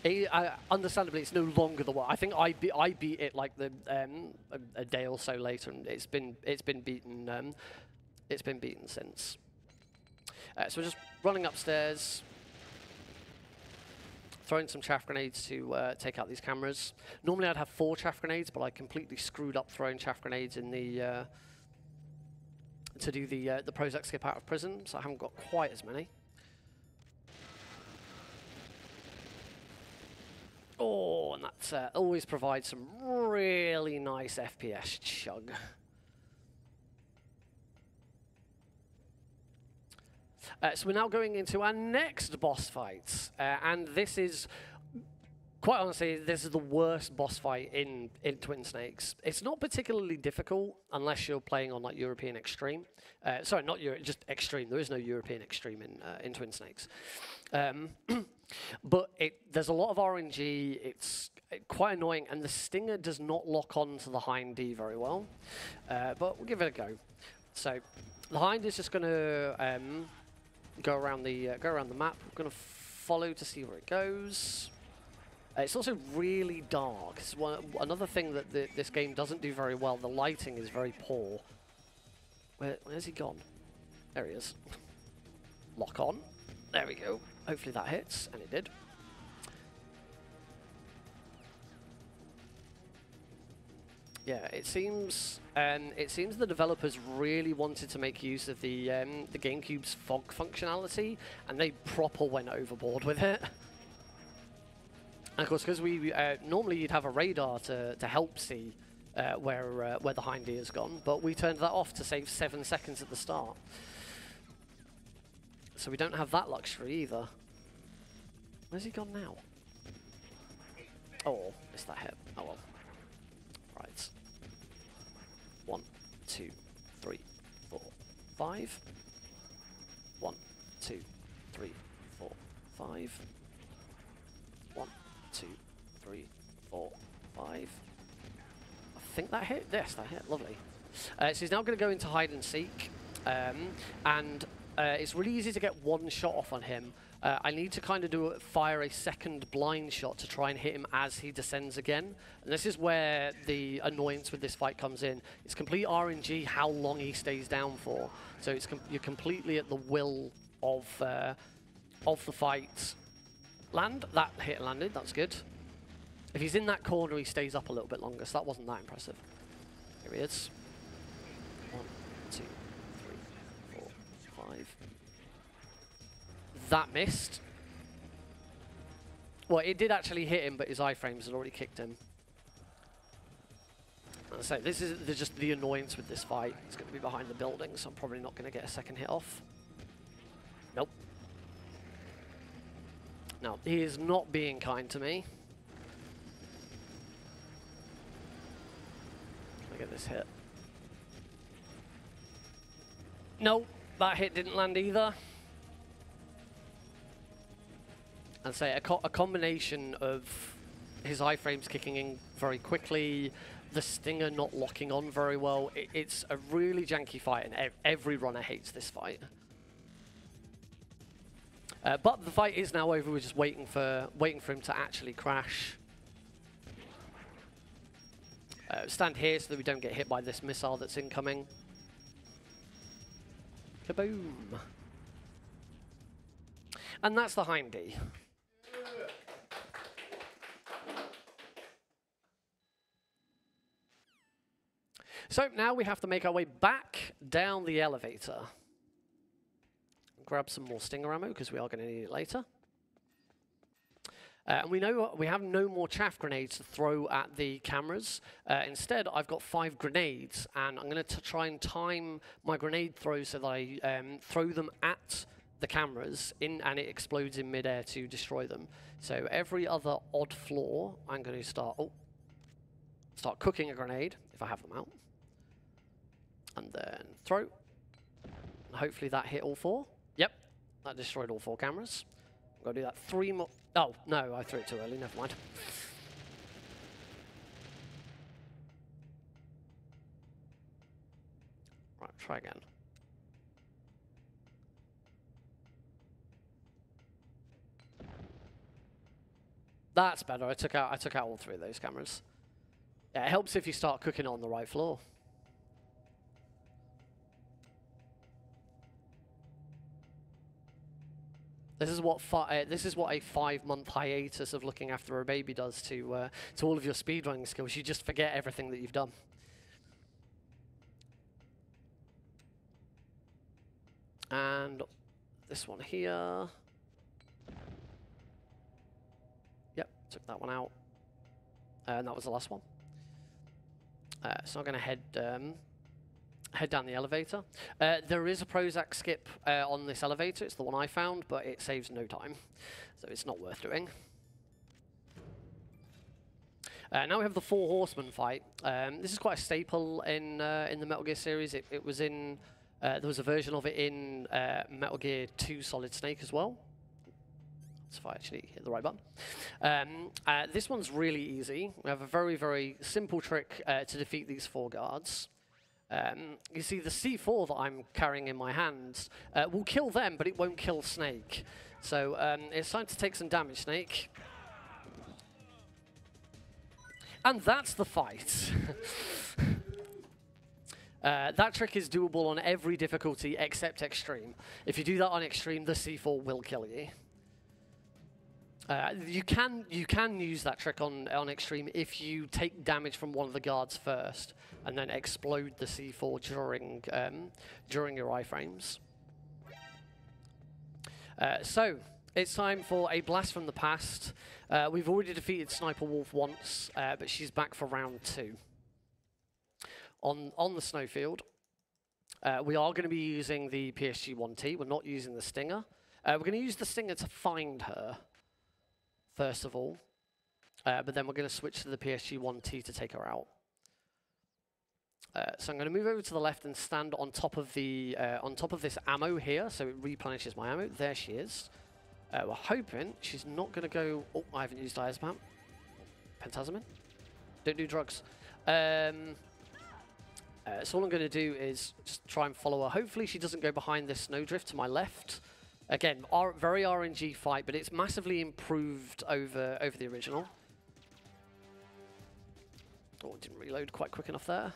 it. Understandably, it's no longer the one. I think I beat it like a day or so later, and it's been beaten. It's been beaten since. So we're just running upstairs, throwing some chaff grenades to take out these cameras. Normally I'd have 4 chaff grenades, but I completely screwed up throwing chaff grenades in the to do the Prozac skip out of prison, so I haven't got quite as many. Oh, and that always provides some really nice FPS chug. So we're now going into our next boss fight, and this is, quite honestly, this is the worst boss fight in Twin Snakes. It's not particularly difficult unless you're playing on like European Extreme. Sorry, not just Extreme. There is no European Extreme in Twin Snakes. But there's a lot of RNG. It's quite annoying, and the Stinger does not lock on to the Hind D very well. But we'll give it a go. So the Hind is just going to go around the map. We're going to follow to see where it goes. It's also really dark. It's another thing that this game doesn't do very well. The lighting is very poor. Where's he gone? There he is. Lock on. There we go. Hopefully that hits, and it did. Yeah, it seems the developers really wanted to make use of the GameCube's fog functionality, and they proper went overboard with it. And of course, because we normally you'd have a radar to help see where the Hind D has gone, but we turned that off to save 7 seconds at the start. So we don't have that luxury either. Where's he gone now? Oh, missed that hit. Oh well. Right. 1, 2, 3, 4, 5. 1, 2, 3, 4, 5. 1, 2, 3, 4, 5. I think that hit. Yes, that hit. Lovely. So he's now going to go into hide and seek, and it's really easy to get one shot off on him. I need to kind of fire a second blind shot to try and hit him as he descends again. And this is where the annoyance with this fight comes in. It's complete RNG how long he stays down for. So you're completely at the will of the fight. Land. That hit landed. That's good. If he's in that corner, he stays up a little bit longer, so that wasn't that impressive. Here he is. 1, 2, 3, 4, 5. That missed. Well, it did actually hit him, but his iframes had already kicked him. So this is just the annoyance with this fight. It's going to be behind the building, so I'm probably not going to get a second hit off. Nope. No, he is not being kind to me. Can I get this hit? Nope, that hit didn't land either. I'd say a combination of his iframes kicking in very quickly, the stinger not locking on very well. It's a really janky fight, and every runner hates this fight. But the fight is now over. We're just waiting for him to actually crash. Stand here so that we don't get hit by this missile that's incoming. Kaboom! And that's the Hindy. So now we have to make our way back down the elevator. Grab some more stinger ammo because we are going to need it later. And we know we have no more chaff grenades to throw at the cameras. Instead, I've got 5 grenades, and I'm going to try and time my grenade throw so that I throw them at the cameras and it explodes in midair to destroy them. So every other odd floor, I'm going to start cooking a grenade if I have them out. And then throw. And hopefully that hit all 4. Yep, that destroyed all 4 cameras. I'm going to do that 3 more. Oh, no, I threw it too early. Never mind. Right, try again. That's better. I took out all 3 of those cameras. Yeah, it helps if you start cooking on the right floor. This is what a 5-month hiatus of looking after a baby does to all of your speedrunning skills. You just forget everything that you've done. And this one here. Yep, took that one out. And that was the last one. So I'm going to head down the elevator. There is a Prozac skip on this elevator. It's the one I found, but it saves no time, so it's not worth doing. Now we have the 4 Horsemen fight. This is quite a staple in the Metal Gear series. It was in there was a version of it in Metal Gear 2 Solid Snake as well. Let's if I actually hit the right button. This one's really easy. We have a very, very simple trick to defeat these 4 guards. You see, the C4 that I'm carrying in my hands will kill them, but it won't kill Snake. So it's time to take some damage, Snake. And that's the fight. That trick is doable on every difficulty except Extreme. If you do that on Extreme, the C4 will kill you. You can use that trick on Extreme if you take damage from one of the guards first and then explode the C4 during your iframes. So it's time for a blast from the past. We've already defeated Sniper Wolf once, but she's back for round 2. On the snowfield, we are going to be using the PSG-1T. We're not using the Stinger. We're going to use the Stinger to find her, first of all, but then we're going to switch to the PSG-1T to take her out. So I'm going to move over to the left and stand on top of this ammo here, so it replenishes my ammo. There she is. We're hoping she's not going to go. Oh, I haven't used diazepam. Pentazamin. Don't do drugs. So all I'm going to do is just try and follow her. Hopefully she doesn't go behind this snowdrift to my left. Again, very RNG fight, but it's massively improved over the original. Oh, didn't reload quite quick enough there.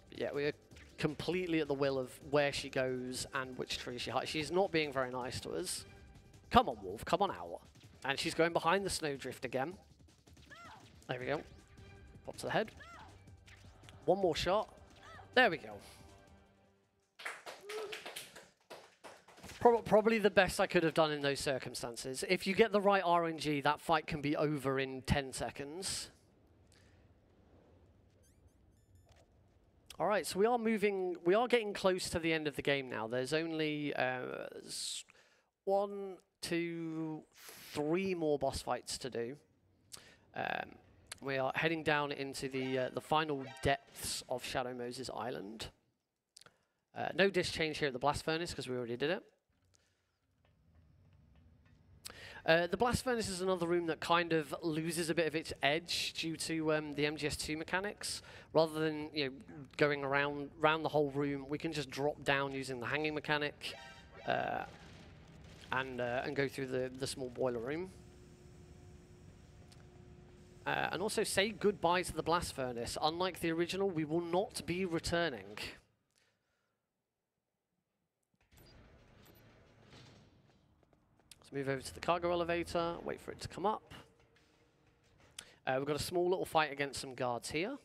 But yeah, we're completely at the will of where she goes and which tree she hides. She's not being very nice to us. Come on, Wolf, come on out. And she's going behind the snowdrift again. There we go. Pop to the head. One more shot. There we go. Probably the best I could have done in those circumstances. If you get the right RNG, that fight can be over in 10 seconds. All right, so we are getting close to the end of the game now. There's only 1, 2, 3 more boss fights to do. We are heading down into the final depths of Shadow Moses Island. No disc change here at the blast furnace because we already did it. The blast furnace is another room that kind of loses a bit of its edge due to the MGS2 mechanics. Rather than going around the whole room, we can just drop down using the hanging mechanic and go through the small boiler room. And also say goodbye to the blast furnace. Unlike the original, we will not be returning. Move over to the cargo elevator, wait for it to come up. We've got a small little fight against some guards here.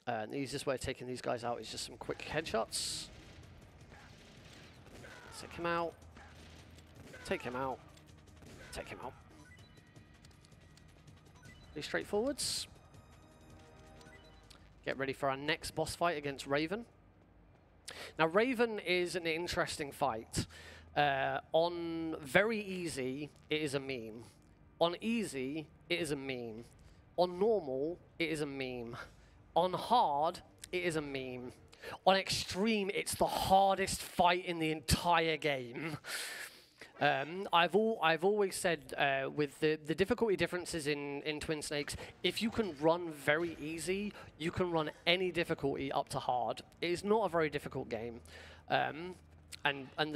And the easiest way of taking these guys out is just some quick headshots. Take him out. Take him out. Take him out. Pretty straightforwards. Get ready for our next boss fight against Raven. Now, Raven is an interesting fight. On very easy, it is a meme. On easy, it is a meme. On normal, it is a meme. On hard, it is a meme. On extreme, it's the hardest fight in the entire game. I've always said with the difficulty differences in Twin Snakes, if you can run very easy, you can run any difficulty up to hard. It is not a very difficult game, and as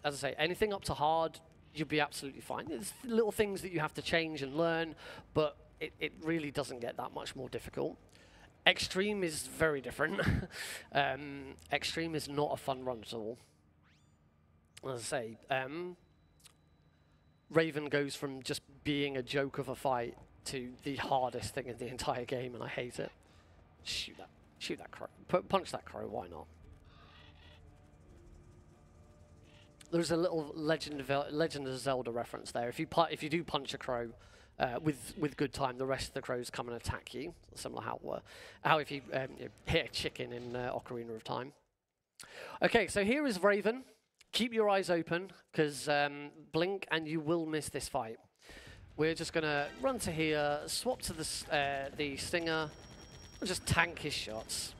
I say, anything up to hard, you'll be absolutely fine. There's little things that you have to change and learn, but it really doesn't get that much more difficult. Extreme is very different. Extreme is not a fun run at all. As I say, Raven goes from just being a joke of a fight to the hardest thing in the entire game, and I hate it. Shoot that crow. Punch that crow, why not? There's a little Legend of Zelda reference there. If you do punch a crow with good time, the rest of the crows come and attack you. Similar how if you hit a chicken in Ocarina of Time. Okay, so here is Raven. Keep your eyes open, because blink and you will miss this fight. We're just going to run to here, swap to the Stinger, and just tank his shots.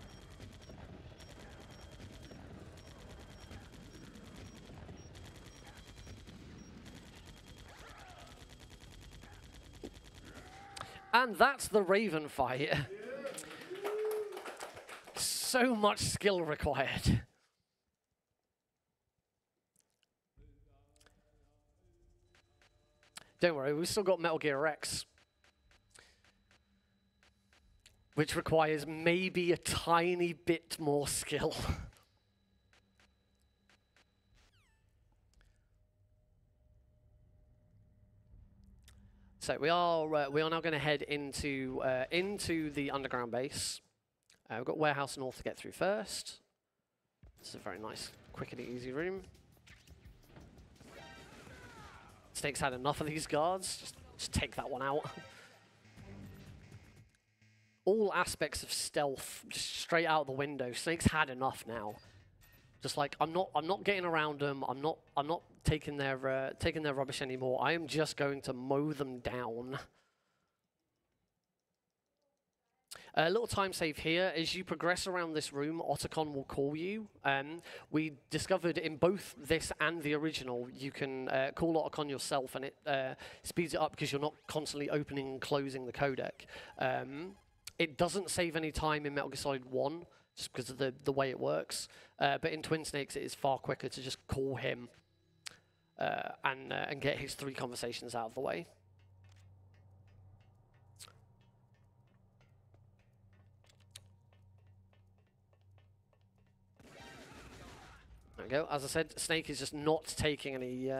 And that's the Raven fight. So much skill required. Don't worry, we've still got Metal Gear X, which requires maybe a tiny bit more skill. So we are now going to head into the underground base. We've got Warehouse North to get through first. This is a very nice, quick and easy room. Snake's had enough of these guards. Just take that one out. All aspects of stealth just straight out the window. Snake's had enough now. Just like I'm not getting around them. I'm not taking their rubbish anymore. I am just going to mow them down. A little time save here. As you progress around this room, Otacon will call you. We discovered in both this and the original, you can call Otacon yourself, and it speeds it up because you're not constantly opening and closing the codec. It doesn't save any time in Metal Gear Solid 1, just because of the way it works. But in Twin Snakes, it is far quicker to just call him and get his 3 conversations out of the way. There we go. As I said, Snake is just not taking any...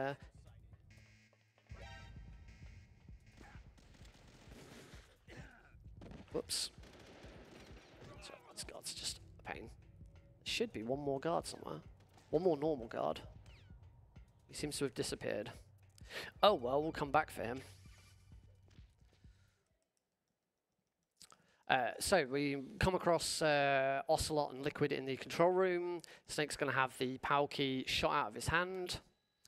Whoops. So these guards just Pain. There should be one more guard somewhere. One more normal guard. He seems to have disappeared. Oh, well, we'll come back for him. So we come across Ocelot and Liquid in the control room. Snake's going to have the POW key shot out of his hand.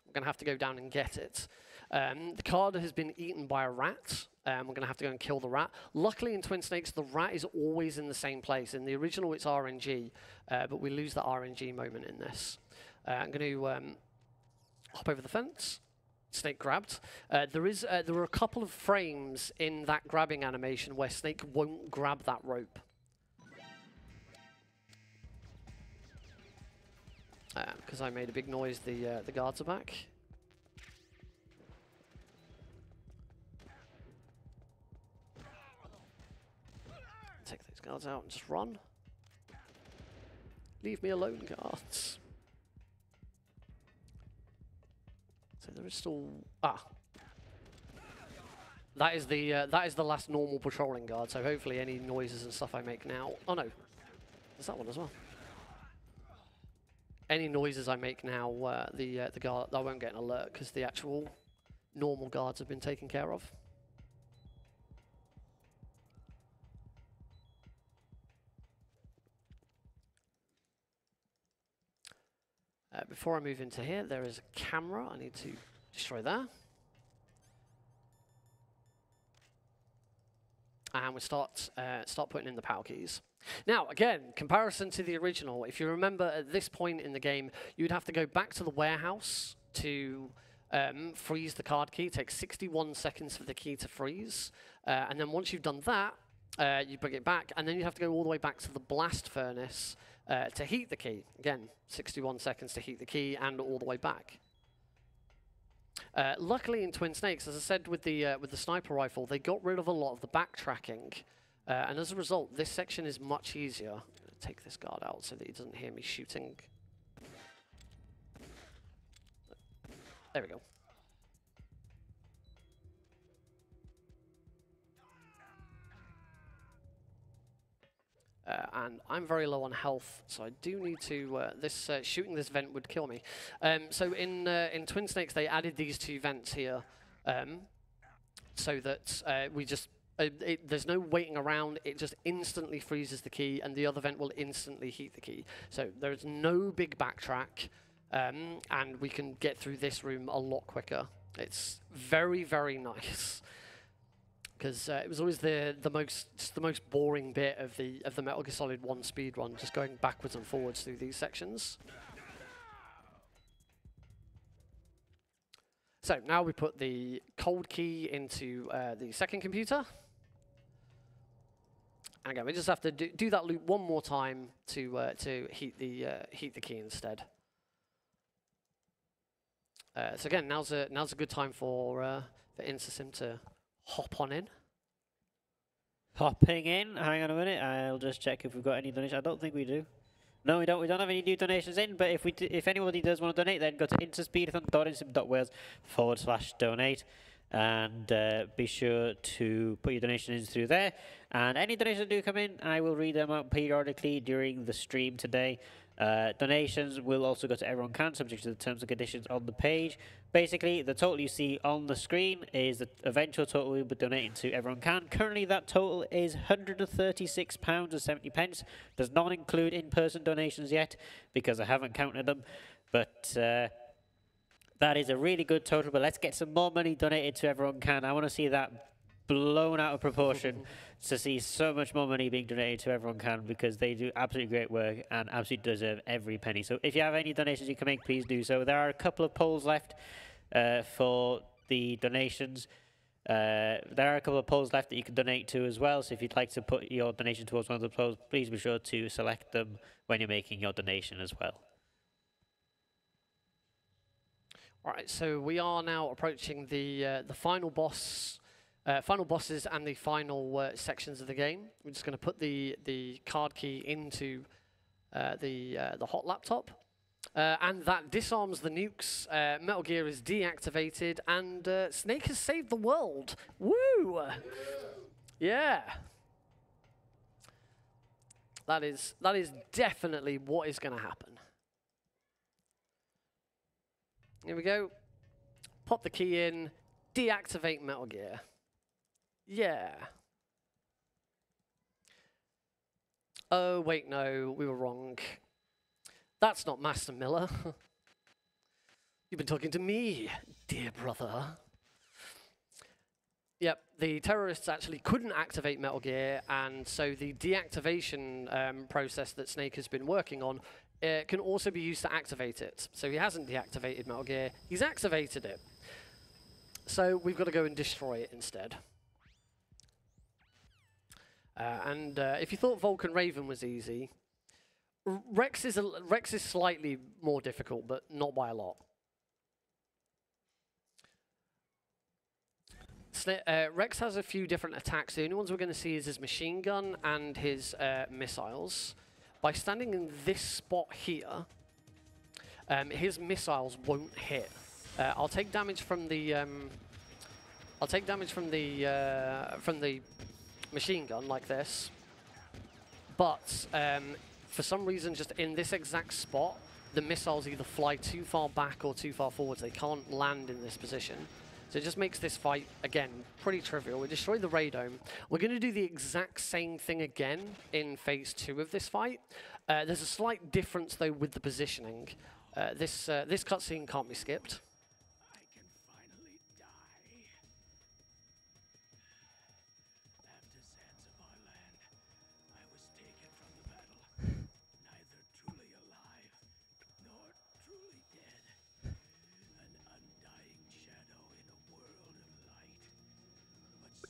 We're going to have to go down and get it. The card has been eaten by a rat. We're going to have to go and kill the rat. Luckily in Twin Snakes, the rat is always in the same place. In the original, it's RNG, but we lose that RNG moment in this. I'm going to hop over the fence. Snake grabbed. There were a couple of frames in that grabbing animation where Snake won't grab that rope. Because I made a big noise, the guards are back. Take those guards out and just run. Leave me alone, guards. So there is still that is the last normal patrolling guard. So hopefully any noises and stuff I make now. Oh no, there's that one as well. Any noises I make now, the guard, I won't get an alert because the actual normal guards have been taken care of. Before I move into here, there is a camera. I need to destroy that. And we start putting in the POW keys. Now, again, comparison to the original. If you remember, at this point in the game, you'd have to go back to the warehouse to freeze the card key. It takes 61 seconds for the key to freeze. And then once you've done that, you bring it back, and then you have to go all the way back to the blast furnace to heat the key. Again, 61 seconds to heat the key and all the way back. Luckily in Twin Snakes, as I said with the sniper rifle, they got rid of a lot of the backtracking. And as a result, this section is much easier. I'm going to take this guard out so that he doesn't hear me shooting. There we go. And I'm very low on health, so I do need to. Shooting this vent would kill me. So in Twin Snakes, they added these two vents here, so that we just there's no waiting around. It just instantly freezes the key, and the other vent will instantly heat the key. So there's no big backtrack, and we can get through this room a lot quicker. It's very, very nice. Because it was always the most boring bit of the Metal Gear Solid 1 speedrun, just going backwards and forwards through these sections. So now we put the cold key into the second computer. And again, we just have to do that loop one more time to heat the key instead. So again, now's a good time for InstaSim to hop on in. Hopping in. Hang on a minute. I'll just check if we've got any donations. I don't think we do. No, we don't. We don't have any new donations in. But if anybody does want to donate, then go to instaspeedathon.sim.wales/donate, and be sure to put your donations in through there. And any donations that do come in, I will read them out periodically during the stream today. Donations will also go to Everyone Can, subject to the terms and conditions on the page. Basically, the total you see on the screen is the eventual total we'll be donating to Everyone Can. Currently, that total is £136.70. Does not include in-person donations yet, because I haven't counted them. But that is a really good total. But let's get some more money donated to Everyone Can. I want to see that blown out of proportion to see so much more money being donated to Everyone Can, because they do absolutely great work and absolutely deserve every penny. So if you have any donations you can make, please do so. There are a couple of polls left for the donations. There are a couple of polls left that you can donate to as well. So if you'd like to put your donation towards one of the polls, please be sure to select them when you're making your donation as well. All right, so we are now approaching the final boss. Final bosses and the final sections of the game. We're just going to put the card key into the hot laptop, and that disarms the nukes. Metal Gear is deactivated, and Snake has saved the world. Woo! Yeah. That is definitely what is going to happen. Here we go. Pop the key in. Deactivate Metal Gear. Yeah. Oh, wait, no, we were wrong. That's not Master Miller. You've been talking to me, dear brother. Yep, the terrorists actually couldn't activate Metal Gear, and so the deactivation process that Snake has been working on can also be used to activate it. So he hasn't deactivated Metal Gear, he's activated it. So we've got to go and destroy it instead. If you thought Vulcan Raven was easy, Rex is slightly more difficult, but not by a lot. Rex has a few different attacks. The only ones we're going to see is his machine gun and his missiles. By standing in this spot here, his missiles won't hit. I'll take damage from the machine gun like this, but for some reason, just in this exact spot, the missiles either fly too far back or too far forwards. They can't land in this position. So it just makes this fight, again, pretty trivial. We destroy the radome. We're going to do the exact same thing again in phase 2 of this fight. There's a slight difference, though, with the positioning. This cutscene can't be skipped. I can finally die. After Zanzibar land, I was taken from the battle, neither truly alive nor truly dead. An undying shadow in a world of light. But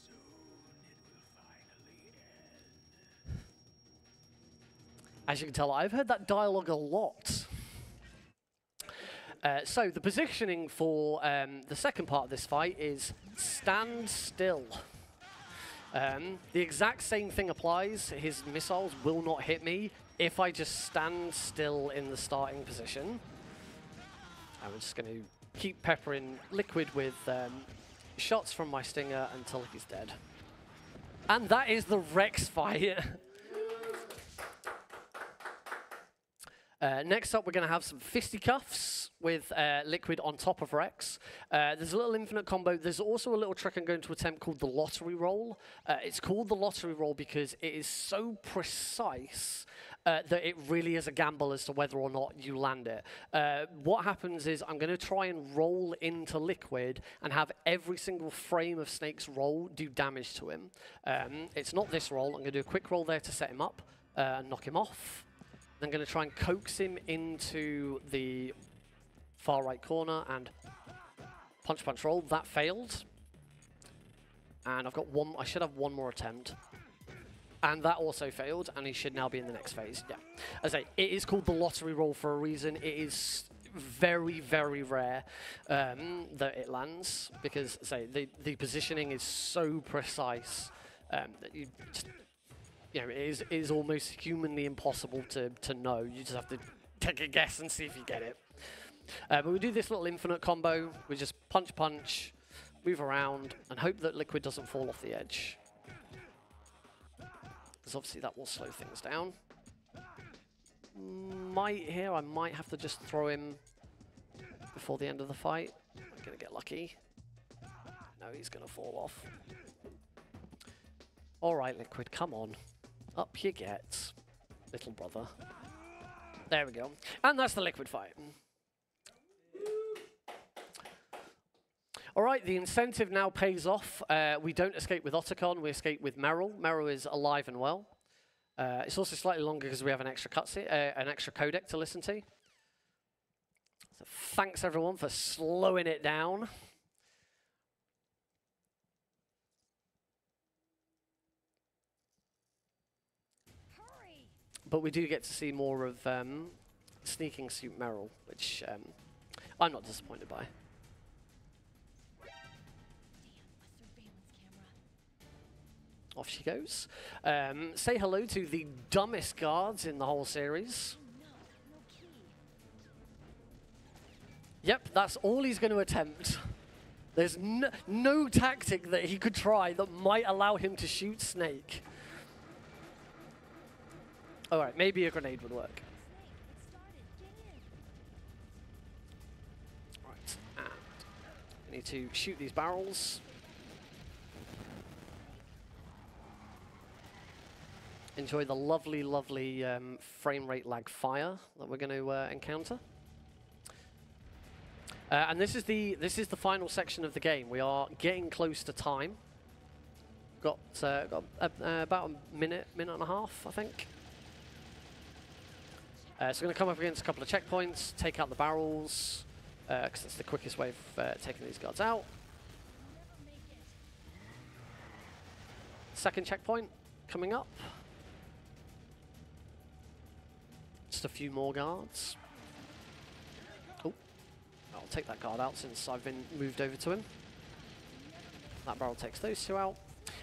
soon it will finally end. As you can tell, I've heard that dialogue a lot. So the positioning for the second part of this fight is stand still. The exact same thing applies. His missiles will not hit me if I just stand still in the starting position. I'm just going to keep peppering Liquid with shots from my stinger until he's dead. And that is the Rex fight. Next up, we're going to have some fisticuffs with Liquid on top of Rex. There's a little infinite combo. There's also a little trick I'm going to attempt called the lottery roll. It's called the lottery roll because it is so precise that it really is a gamble as to whether or not you land it. What happens is I'm going to try and roll into Liquid and have every single frame of Snake's roll do damage to him. It's not this roll. I'm going to do a quick roll there to set him up and knock him off. I'm going to try and coax him into the far right corner and punch, punch, roll. That failed. And I've got one, I should have one more attempt. And that also failed, and he should now be in the next phase. Yeah. As I say, it is called the lottery roll for a reason. It is very, very rare that it lands, because say the positioning is so precise that you just, you know, it is almost humanly impossible to know. You just have to take a guess and see if you get it. But we do this little infinite combo. We just punch, punch, move around, and hope that Liquid doesn't fall off the edge. Because obviously that will slow things down. I might have to just throw him before the end of the fight. I'm going to get lucky. No, he's going to fall off. All right, Liquid, come on. Up you get, little brother. There we go. And that's the Liquid fight. All right, the incentive now pays off. We don't escape with Otacon, we escape with Meryl. Meryl is alive and well. It's also slightly longer because we have an extra cutscene, an extra codec to listen to. So thanks everyone for slowing it down. Hurry! But we do get to see more of Sneaking Suit Meryl, which I'm not disappointed by. Off she goes. Say hello to the dumbest guards in the whole series. Yep, that's all he's going to attempt. There's no tactic that he could try that might allow him to shoot Snake. All right, maybe a grenade would work. Right, and we need to shoot these barrels. Enjoy the lovely, lovely frame rate lag fire that we're going to encounter. And this is the final section of the game. We are getting close to time. Got about a minute and a half, I think. So we're going to come up against a couple of checkpoints, take out the barrels, because it's the quickest way of taking these guards out. Second checkpoint coming up. Just a few more guards. Oh, I'll take that guard out since I've been moved over to him. That barrel takes those two out.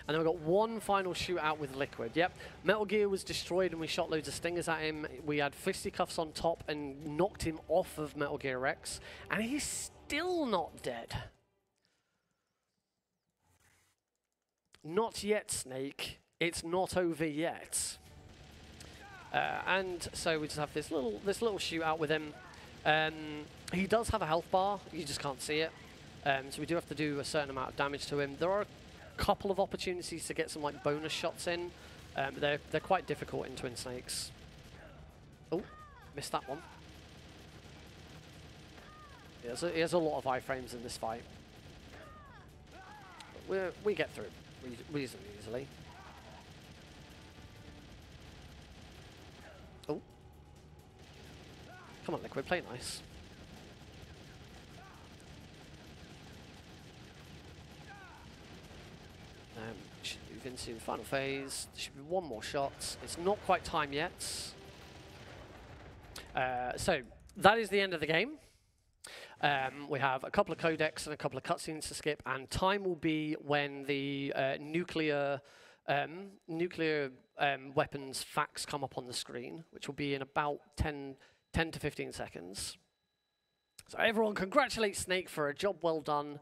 And then we've got one final shootout with Liquid. Yep, Metal Gear was destroyed and we shot loads of stingers at him. We had fisticuffs on top and knocked him off of Metal Gear X. And he's still not dead. Not yet, Snake. It's not over yet. And so we just have this little shootout with him. He does have a health bar. You just can't see it. So we do have to do a certain amount of damage to him. There are couple of opportunities to get some like bonus shots in. They're quite difficult in Twin Snakes. Oh, missed that one. He has a lot of iframes in this fight. But we get through reasonably easily. Oh, come on, Liquid, play nice. Should move into the final phase. There should be one more shot. It's not quite time yet. So that is the end of the game. We have a couple of codecs and a couple of cutscenes to skip, and time will be when the nuclear weapons facts come up on the screen, which will be in about 10 to 15 seconds. So everyone congratulate Snake for a job well done.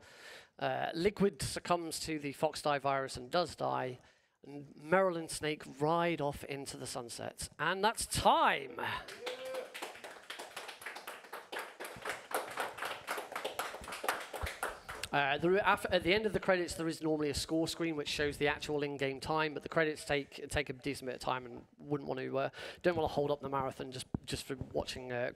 Liquid succumbs to the Foxdie virus and does die. And Meryl and Snake ride off into the sunset. And that's time! At the end of the credits, there is normally a score screen which shows the actual in-game time, but the credits take a decent bit of time, and don't want to hold up the marathon just for watching a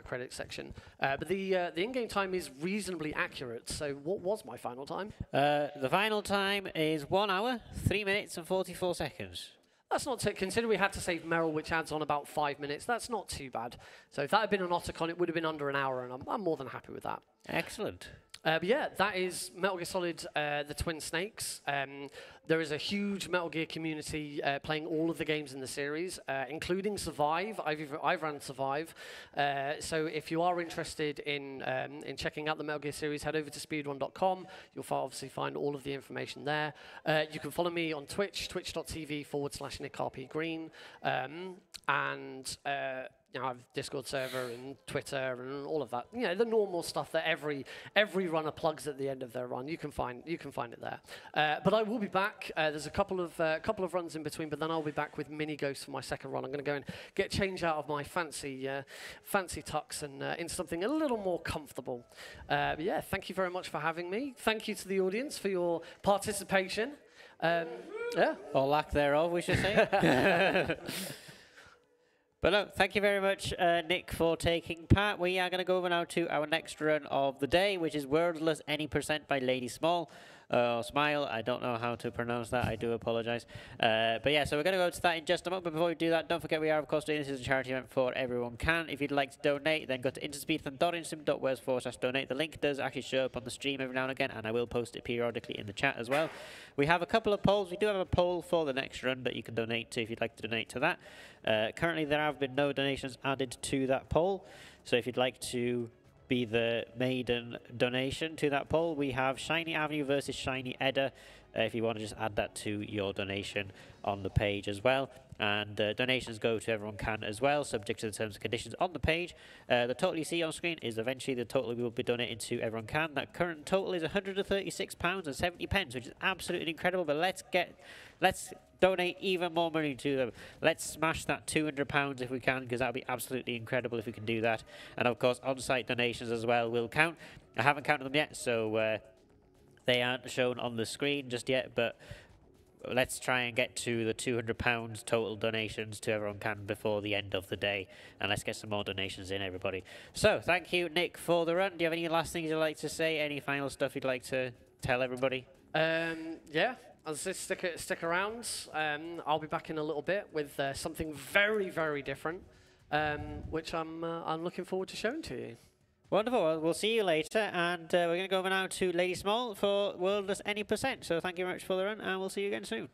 credit section. But the in-game time is reasonably accurate. So what was my final time? The final time is 1 hour, 3 minutes and 44 seconds. That's not too, consider we had to save Meryl, which adds on about 5 minutes. That's not too bad. So if that had been an Otacon, it would have been under an hour, and I'm more than happy with that. Excellent. But yeah, that is Metal Gear Solid, the Twin Snakes. There is a huge Metal Gear community playing all of the games in the series, including Survive. I've run Survive. So if you are interested in checking out the Metal Gear series, head over to speedrun.com. You'll obviously find all of the information there. You can follow me on Twitch, twitch.tv/NickRPGreen. And I have Discord server and Twitter and all of that. You know, the normal stuff that every runner plugs at the end of their run. You can find it there. But I will be back. There's a couple of runs in between, but then I'll be back with Mini Ghost for my second run. I'm going to go and get change out of my fancy tux and into something a little more comfortable. But yeah, thank you very much for having me. Thank you to the audience for your participation. Yeah. Or lack thereof, we should say. But no, thank you very much, Nick, for taking part. We are going to go over now to our next run of the day, which is Wordless Any Percent by Lady Small. Smile, I don't know how to pronounce that, I do apologise. But yeah, so we're going to go to that in just a moment. But before we do that, don't forget we are, of course, doing this as a charity event for Everyone Can. If you'd like to donate, then go to InstaSpeedathon.instim.where's/donate. The link does actually show up on the stream every now and again, and I will post it periodically in the chat as well. We have a couple of polls. We do have a poll for the next run that you can donate to if you'd like to donate to that. Currently, there have been no donations added to that poll. So if you'd like to be the maiden donation to that poll, we have Shiny Avenue versus Shiny Edda if you want to just add that to your donation on the page as well. And donations go to Everyone Can as well, subject to the terms and conditions on the page. The total you see on screen is eventually the total we will be donating to Everyone Can. That current total is £136.70, which is absolutely incredible. But let's donate even more money to them. Let's smash that £200 if we can, because that would be absolutely incredible if we can do that. And of course, on-site donations as well will count. I haven't counted them yet, so they aren't shown on the screen just yet, but let's try and get to the £200 total donations to Everyone Can before the end of the day, and let's get some more donations in, everybody. So, thank you, Nick, for the run. Do you have any last things you'd like to say? Any final stuff you'd like to tell everybody? Yeah, as I say, stick around. I'll be back in a little bit with something very, very different, which I'm looking forward to showing to you. Wonderful. Well, we'll see you later, and we're going to go over now to Lady Small for Worldless Any %. So thank you very much for the run, and we'll see you again soon.